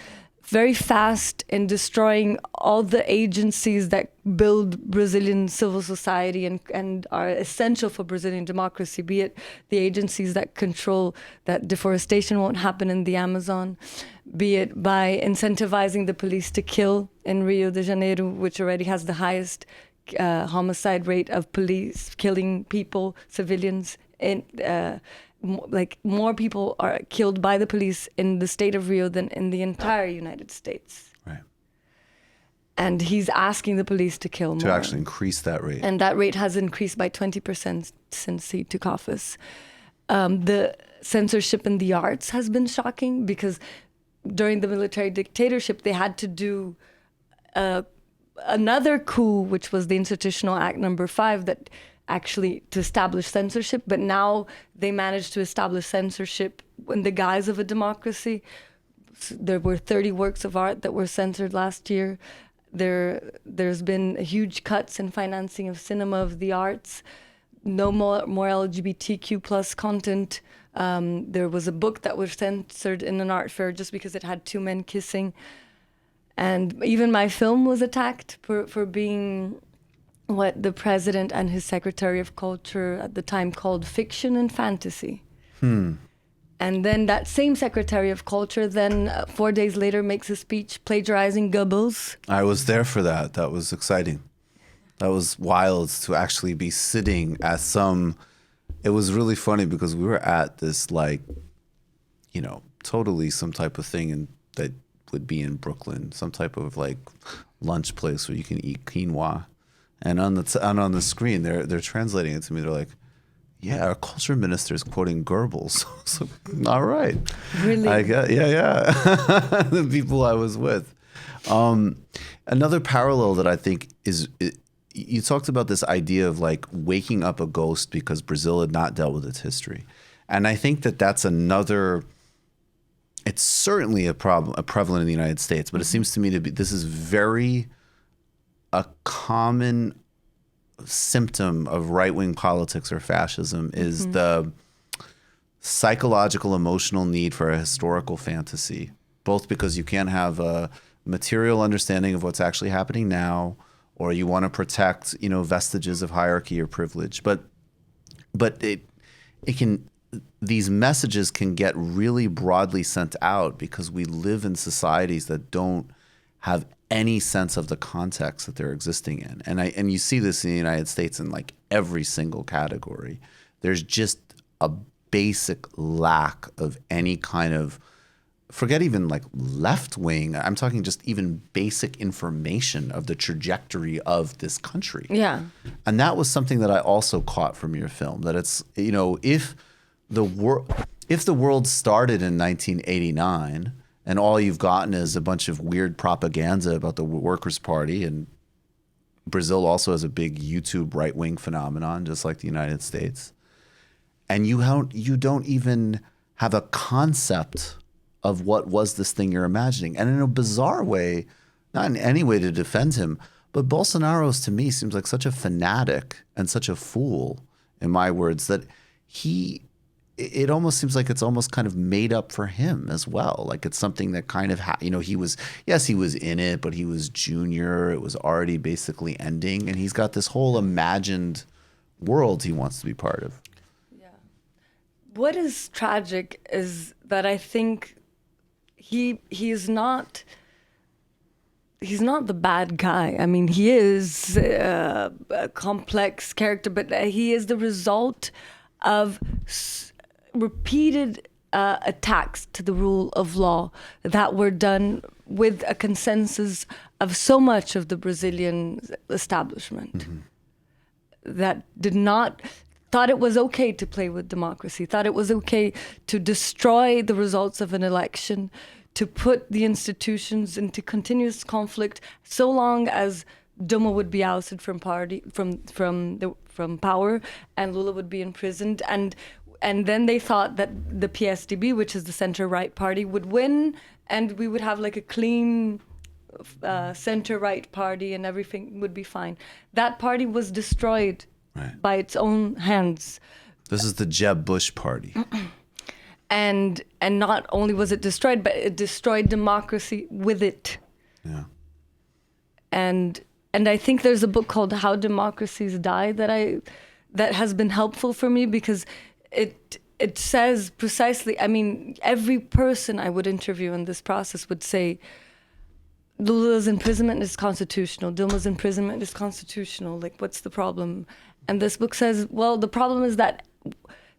very fast in destroying all the agencies that build Brazilian civil society and are essential for Brazilian democracy, be it the agencies that control that deforestation won't happen in the Amazon, be it by incentivizing the police to kill in Rio de Janeiro, which already has the highest homicide rate of police killing people, civilians, more people are killed by the police in the state of Rio than in the entire United States. Right. And he's asking the police to kill more. To actually increase that rate. And that rate has increased by 20% since he took office. The censorship in the arts has been shocking because during the military dictatorship, they had to do another coup, which was the Institutional Act number 5, that actually to establish censorship, but now they managed to establish censorship in the guise of a democracy. There were 30 works of art that were censored last year. There's been huge cuts in financing of cinema, of the arts. No more LGBTQ plus content. There was a book that was censored in an art fair just because it had 2 men kissing. And even my film was attacked for being what the president and his secretary of culture at the time called fiction and fantasy. And then that same secretary of culture then 4 days later makes a speech plagiarizing Goebbels. I was there for that. That was exciting. That was wild to actually be sitting at it was really funny because we were at this totally some type of thing that would be in Brooklyn, some type of lunch place where you can eat quinoa. And on the screen, they're translating it to me. They're like, "Yeah, our culture minister is quoting Goebbels." So, all right, really? Yeah. The people I was with. Another parallel that I think is, you talked about this idea of waking up a ghost because Brazil had not dealt with its history, and I think that's another. It's certainly a prevalent in the United States, but it seems to me to be this is very. A common symptom of right-wing politics or fascism is the psychological, emotional need for a historical fantasy, both because you can't have a material understanding of what's actually happening now, or you want to protect, vestiges of hierarchy or privilege. But these messages can get really broadly sent out because we live in societies that don't have any sense of the context that they're existing in. And you see this in the United States in every single category. There's just a basic lack of any kind of, forget even left wing, I'm talking just even basic information of the trajectory of this country. Yeah. And that was something that I also caught from your film, that it's, if the world started in 1989 and all you've gotten is a bunch of weird propaganda about the Workers' Party, and Brazil also has a big YouTube right-wing phenomenon, just like the United States, and you don't even have a concept of what was this thing you're imagining. And in a bizarre way, not in any way to defend him, but Bolsonaro to me seems like such a fanatic and such a fool, in my words, that he it almost seems like it's almost kind of made up for him as well. Like it's something that kind of, he was in it, but he was junior. It was already basically ending. And he's got this whole imagined world he wants to be part of. Yeah. What is tragic is that I think he's not the bad guy. I mean, he is a complex character, but he is the result of repeated attacks to the rule of law that were done with a consensus of so much of the Brazilian establishment that thought it was okay to play with democracy, thought it was okay to destroy the results of an election, to put the institutions into continuous conflict so long as Dilma would be ousted from power and Lula would be imprisoned, and then they thought that the PSDB, which is the center-right party, would win, and we would have like a clean center-right party, and everything would be fine. That party was destroyed by its own hands. This is the Jeb Bush party. And not only was it destroyed, but it destroyed democracy with it. Yeah. And I think there's a book called How Democracies Die that has been helpful for me, because it says precisely, I mean, every person I would interview in this process would say Lula's imprisonment is constitutional, Dilma's imprisonment is constitutional, like what's the problem? And this book says, well, the problem is that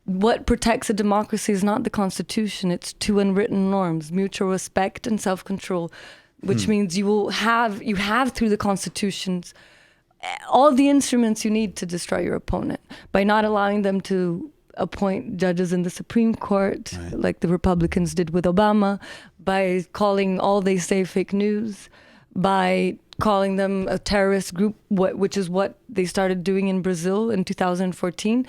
what protects a democracy is not the Constitution, it's two unwritten norms, mutual respect and self-control, which means you have through the constitutions all the instruments you need to destroy your opponent by not allowing them to appoint judges in the Supreme Court, like the Republicans did with Obama, by calling all they say fake news, by calling them a terrorist group, which is what they started doing in Brazil in 2014.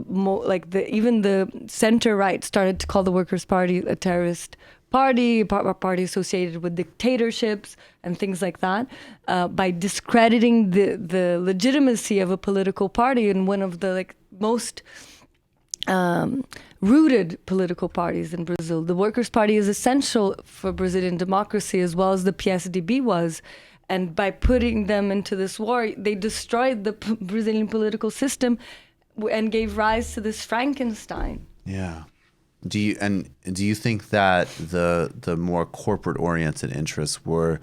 Even the center-right started to call the Workers' Party a terrorist party, a party associated with dictatorships and things like that, by discrediting the legitimacy of a political party in one of the most rooted political parties in Brazil. The Workers' Party is essential for Brazilian democracy, as well as the PSDB was. And by putting them into this war, they destroyed the Brazilian political system and gave rise to this Frankenstein. Yeah. Do you think that the more corporate-oriented interests were?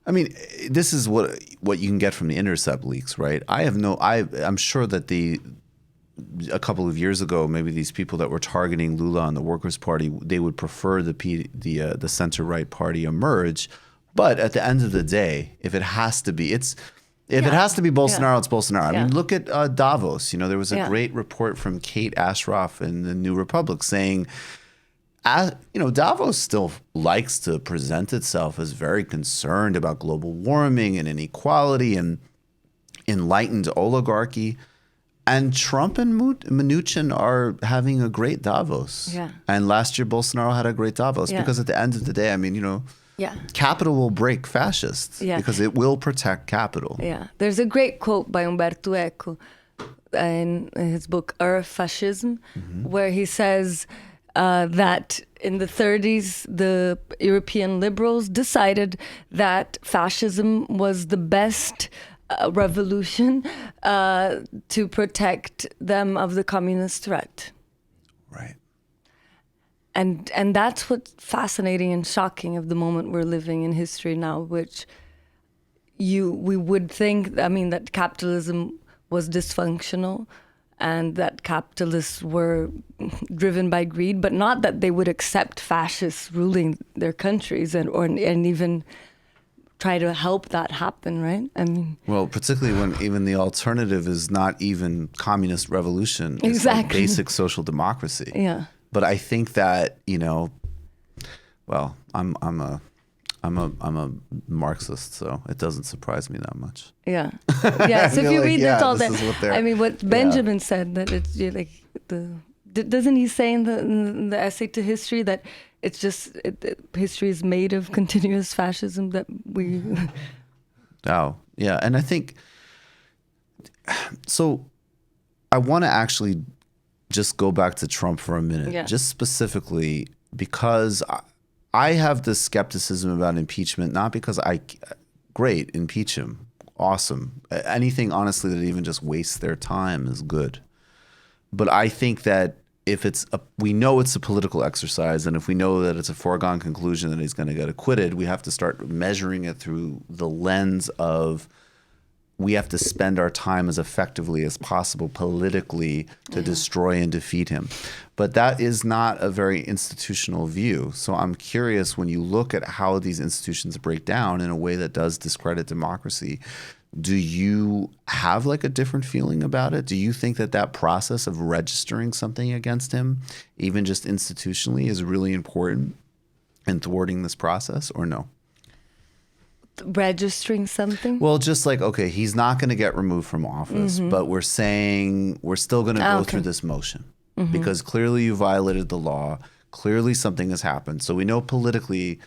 I mean, this is what you can get from the Intercept leaks, right? I'm sure that a couple of years ago, maybe these people that were targeting Lula on the Workers' Party, they would prefer the center-right party emerge. But at the end of the day, if it has to be, it has to be Bolsonaro, it's Bolsonaro. I mean, look at Davos. There was a great report from Kate Ashroff in the New Republic saying, Davos still likes to present itself as very concerned about global warming and inequality and enlightened oligarchy. And Trump and Mnuchin are having a great Davos. Yeah. And last year, Bolsonaro had a great Davos because at the end of the day, I mean, capital will break fascists because it will protect capital. Yeah. There's a great quote by Umberto Eco in his book, Fascism, where he says that in the 1930s, the European liberals decided that fascism was the best revolution to protect them of the communist threat. Right. And that's what's fascinating and shocking of the moment we're living in history now, which we would think, that capitalism was dysfunctional and that capitalists were driven by greed, but not that they would accept fascists ruling their countries and even try to help that happen, right? Well, particularly when even the alternative is not even communist revolution. It's exactly. like basic social democracy. Yeah. But I think that, well, I'm a Marxist, so it doesn't surprise me that much. Yeah. Yeah. So if you read this all that, what Benjamin said, that it's doesn't he say in the essay to history that it's just history is made of continuous fascism that we. Oh, yeah. And I think, so I want to actually just go back to Trump for a minute, Yeah. just specifically because I have this skepticism about impeachment, not because great, impeach him, awesome. Anything, honestly, that even just wastes their time is good. But I think that if we know it's a political exercise, and if we know that it's a foregone conclusion that he's going to get acquitted, we have to start measuring it through the lens of we have to spend our time as effectively as possible politically to destroy and defeat him. But that is not a very institutional view. So I'm curious, when you look at how these institutions break down in a way that does discredit democracy, do you have like a different feeling about it? Do you think that process of registering something against him, even just institutionally, is really important in thwarting this process, or no? Registering something? Well, just like, okay, he's not going to get removed from office, but we're saying we're still going to go through this motion because clearly you violated the law. Clearly something has happened. So we know politically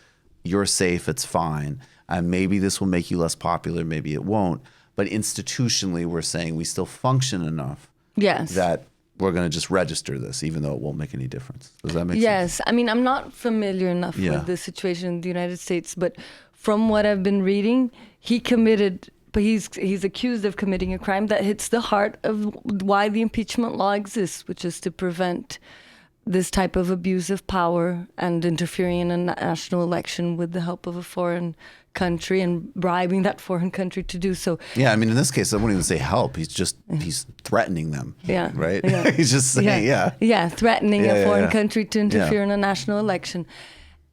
you're safe, it's fine. And maybe this will make you less popular, maybe it won't. But institutionally, we're saying we still function enough that we're going to just register this, even though it won't make any difference. Does that make sense? Yes. I mean, I'm not familiar enough with the situation in the United States, but from what I've been reading, he's accused of committing a crime that hits the heart of why the impeachment law exists, which is to prevent this type of abuse of power and interfering in a national election with the help of a foreign country and bribing that foreign country to do so. Yeah, I mean, in this case, I wouldn't even say help. He's threatening them. Yeah. Right? Yeah. He's just saying, Yeah, threatening a foreign country to interfere Yeah. in a national election.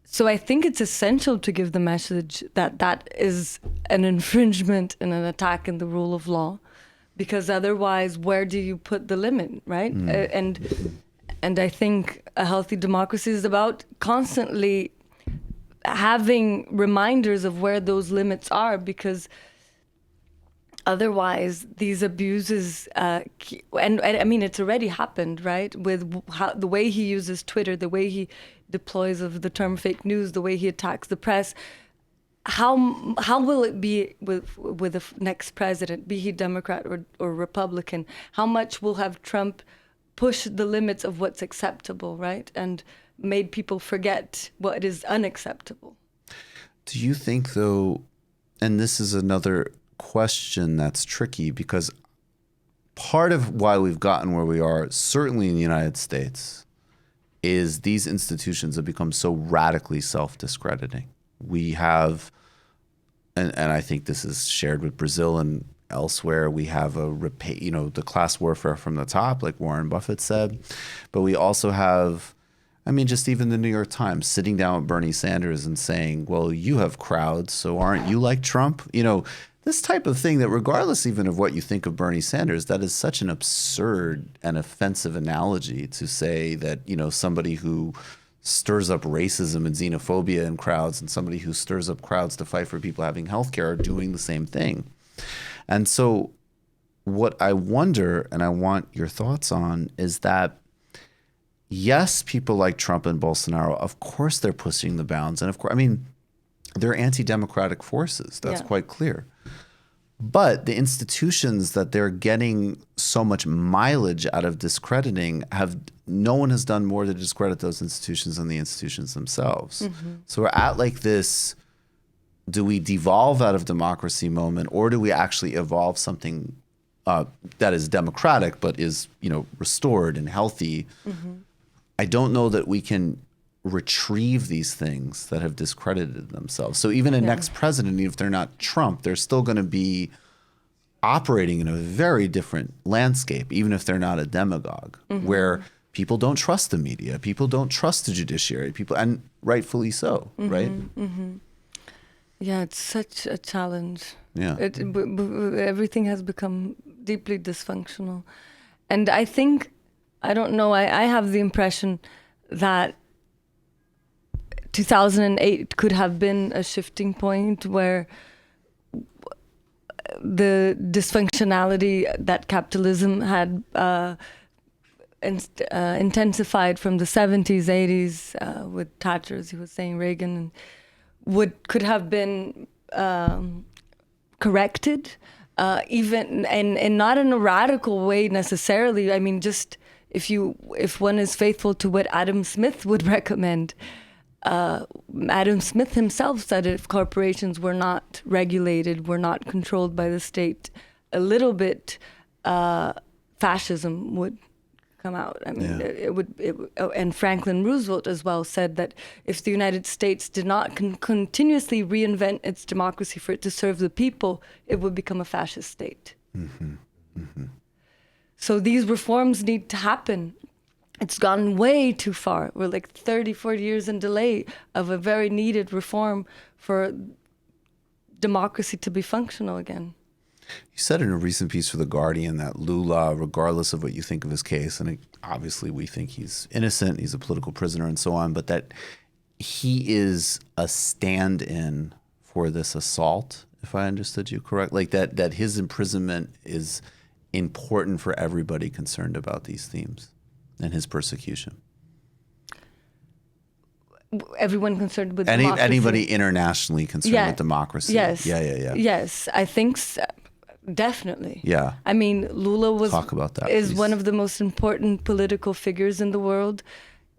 So I think it's essential to give the message that is an infringement and an attack in the rule of law, because otherwise, where do you put the limit, right? And I think a healthy democracy is about constantly having reminders of where those limits are, because otherwise these abuses, and I mean, it's already happened, right? With the way he uses Twitter, the way he deploys of the term fake news, the way he attacks the press. How will it be with the next president, be he Democrat or Republican? How much will have Trump push the limits of what's acceptable, right? And made people forget what is unacceptable. Do you think, though, and this is another question that's tricky, because part of why we've gotten where we are, certainly in the United States, is these institutions have become so radically self-discrediting. We have, and I think this is shared with Brazil and elsewhere, we have the class warfare from the top, like Warren Buffett said, but we also have, I mean, just even the New York Times sitting down with Bernie Sanders and saying, well, you have crowds, so aren't you like Trump? This type of thing that, regardless even of what you think of Bernie Sanders, that is such an absurd and offensive analogy to say that, somebody who stirs up racism and xenophobia in crowds and somebody who stirs up crowds to fight for people having health care are doing the same thing. And so what I wonder, and I want your thoughts on, is that yes, people like Trump and Bolsonaro, of course they're pushing the bounds. And of course, I mean, they're anti-democratic forces. That's quite clear. But the institutions that they're getting so much mileage out of discrediting, no one has done more to discredit those institutions than the institutions themselves. Mm-hmm. So we're at like this, do we devolve out of democracy moment, or do we actually evolve something that is democratic but is, restored and healthy? Mm-hmm. I don't know that we can retrieve these things that have discredited themselves. So even a next president, even if they're not Trump, they're still going to be operating in a very different landscape, even if they're not a demagogue, where people don't trust the media, people don't trust the judiciary, and rightfully so, right? Mm-hmm. Yeah, it's such a challenge. Yeah. Everything has become deeply dysfunctional. And I think, I don't know, I have the impression that 2008 could have been a shifting point where the dysfunctionality that capitalism had intensified from the 70s, 80s with Thatcher, as he was saying, Reagan, could have been corrected, even and not in a radical way necessarily. I mean, just if one is faithful to what Adam Smith would recommend, Adam Smith himself said if corporations were not regulated, were not controlled by the state, a little bit fascism would come out. I mean, it would, and Franklin Roosevelt as well said that if the United States did not continuously reinvent its democracy for it to serve the people, it would become a fascist state. So these reforms need to happen. It's gone way too far. We're like 30, 40 years in delay of a very needed reform for democracy to be functional again. You said in a recent piece for The Guardian that Lula, regardless of what you think of his case, and obviously we think he's innocent, he's a political prisoner and so on, but that he is a stand-in for this assault, if I understood you correct, like that his imprisonment is important for everybody concerned about these themes and his persecution. Everyone concerned with democracy. Anybody internationally concerned with democracy. Yes. Yeah. Yes, I think so. Definitely. Yeah. I mean, Lula Talk about that, is please. one of the most important political figures in the world.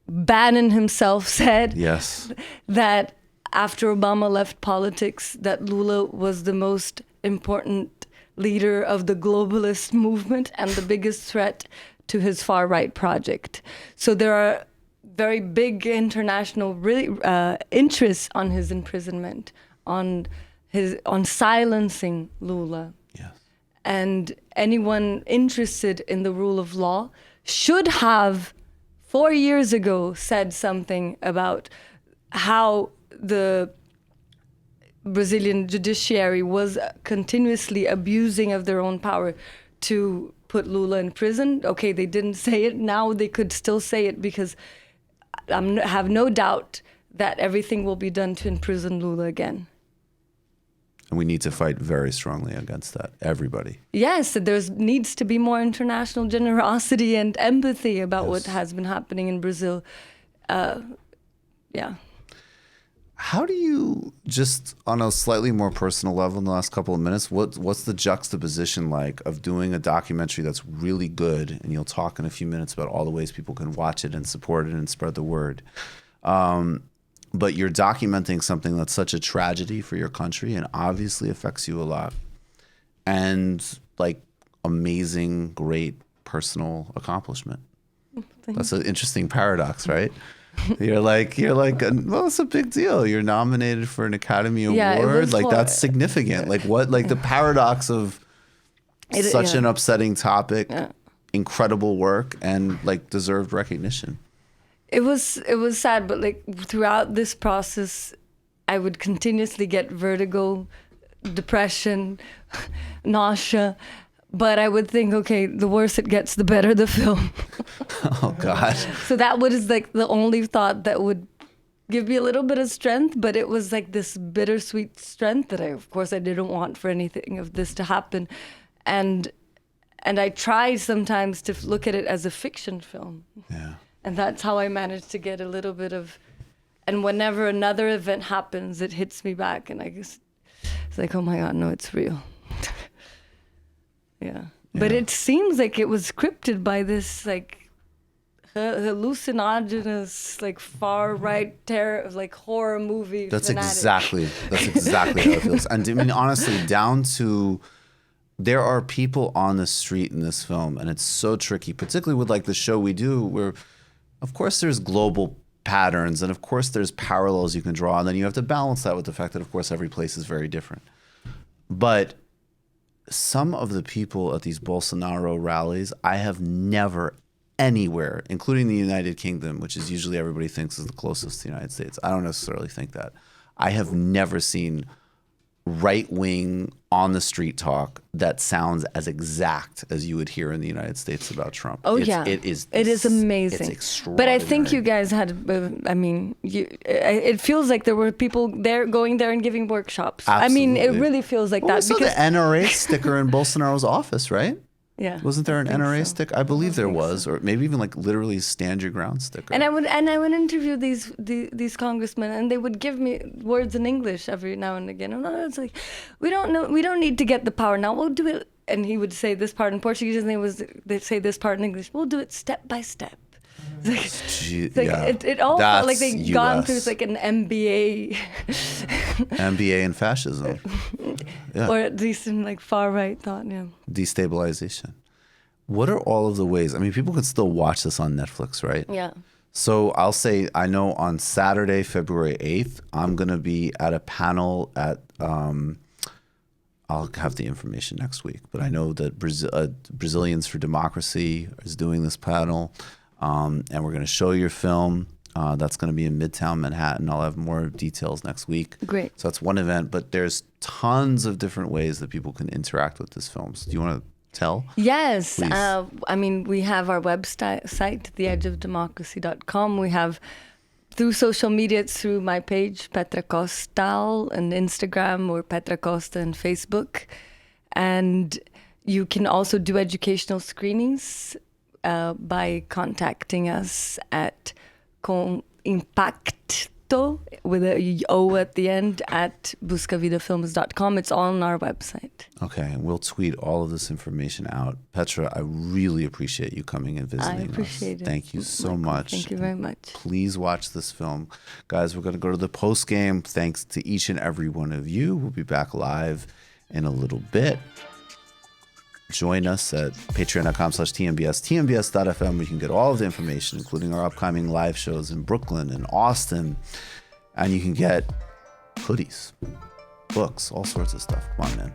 Bannon himself said that after Obama left politics, that Lula was the most important leader of the globalist movement and the biggest threat to his far-right project. So there are very big international interests on his imprisonment, on silencing Lula. And anyone interested in the rule of law should have 4 years ago said something about how the Brazilian judiciary was continuously abusing of their own power to put Lula in prison. Okay, they didn't say it. Now they could still say it because I have no doubt that everything will be done to imprison Lula again. And we need to fight very strongly against that, everybody. Yes, there needs to be more international generosity and empathy about what has been happening in Brazil. How do you, just on a slightly more personal level in the last couple of minutes, what's the juxtaposition like of doing a documentary that's really good, and you'll talk in a few minutes about all the ways people can watch it and support it and spread the word, but you're documenting something that's such a tragedy for your country and obviously affects you a lot, and like amazing, great personal accomplishment. That's an interesting paradox, right? You're like, well, it's a big deal. You're nominated for an Academy Award. Like that's significant. Like what? Like the paradox of such an upsetting topic, incredible work, and like deserved recognition. It was sad, but like throughout this process, I would continuously get vertigo, depression, nausea. But I would think, okay, the worse it gets, the better the film. Oh, God. So that was like the only thought that would give me a little bit of strength. But it was like this bittersweet strength that of course, I didn't want for anything of this to happen. And I try sometimes to look at it as a fiction film. Yeah. And that's how I managed to get a little bit of, and whenever another event happens, it hits me back. And I guess it's like, oh my God, no, it's real. Yeah. But it seems like it was scripted by this like hallucinogenous, like far right terror, like horror movie. That's fanatic. exactly how it feels. And I mean, honestly, down to there are people on the street in this film, and it's so tricky, particularly with like the show we do, where of course there's global patterns, and of course there's parallels you can draw, and then you have to balance that with the fact that of course every place is very different. But some of the people at these Bolsonaro rallies, I have never anywhere, including the United Kingdom, which is usually everybody thinks is the closest to the United States. I don't necessarily think that. I have never seen right-wing on-the-street talk that sounds as exact as you would hear in the United States about Trump. Oh, it is amazing. It's extraordinary. But I think you guys had, it feels like there were people there going there and giving workshops. Absolutely. I mean, it really feels like that. We saw the NRA sticker in Bolsonaro's office, right? Yeah. Wasn't there an NRA sticker? I believe there was, or maybe even like literally stand your ground sticker. And I would interview these congressmen, and they would give me words in English every now and again. And it's like, we don't need to get the power now. We'll do it and he would say this part in Portuguese, and they'd say this part in English. We'll do it step by step. It all felt like they'd gone through like an MBA. MBA in fascism. Yeah. Or at least in like far right thought, yeah. Destabilization. What are all of the ways? I mean, people could still watch this on Netflix, right? Yeah. So I'll say, I know on Saturday, February 8th, I'm going to be at a panel at, I'll have the information next week, but I know that Brazilians for Democracy is doing this panel. And we're going to show your film. That's going to be in Midtown Manhattan. I'll have more details next week. Great. So that's one event, but there's tons of different ways that people can interact with this film. So do you want to tell? Yes. I mean, we have our website, theedgeofdemocracy.com. We have, through social media, it's through my page, Petra Costa, on Instagram, or Petra Costa on Facebook. And you can also do educational screenings by contacting us at Impacto, with a O at the end, at buscavidafilms.com. It's all on our website. Okay, and we'll tweet all of this information out. Petra, I really appreciate you coming and visiting us. I appreciate it. Thank you so much. Thank you very much. Please watch this film. Guys, we're going to go to the post game. Thanks to each and every one of you. We'll be back live in a little bit. Join us at patreon.com/TMBS, tmbs.fm, where you can get all of the information, including our upcoming live shows in Brooklyn and Austin. And you can get hoodies, books, all sorts of stuff. Come on, man.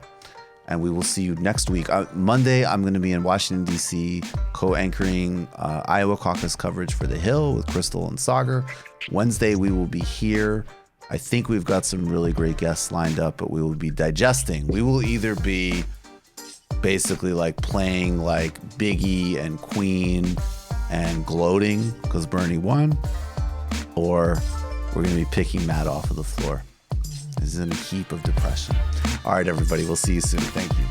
And we will see you next week. Monday, I'm going to be in Washington, D.C., co-anchoring Iowa Caucus coverage for The Hill with Crystal and Sagar. Wednesday, we will be here. I think we've got some really great guests lined up, but we will be digesting. We will either be basically like playing like Biggie and Queen and gloating because Bernie won, or we're going to be picking Matt off of the floor. He's in a heap of depression. All right, everybody, we'll see you soon. Thank you.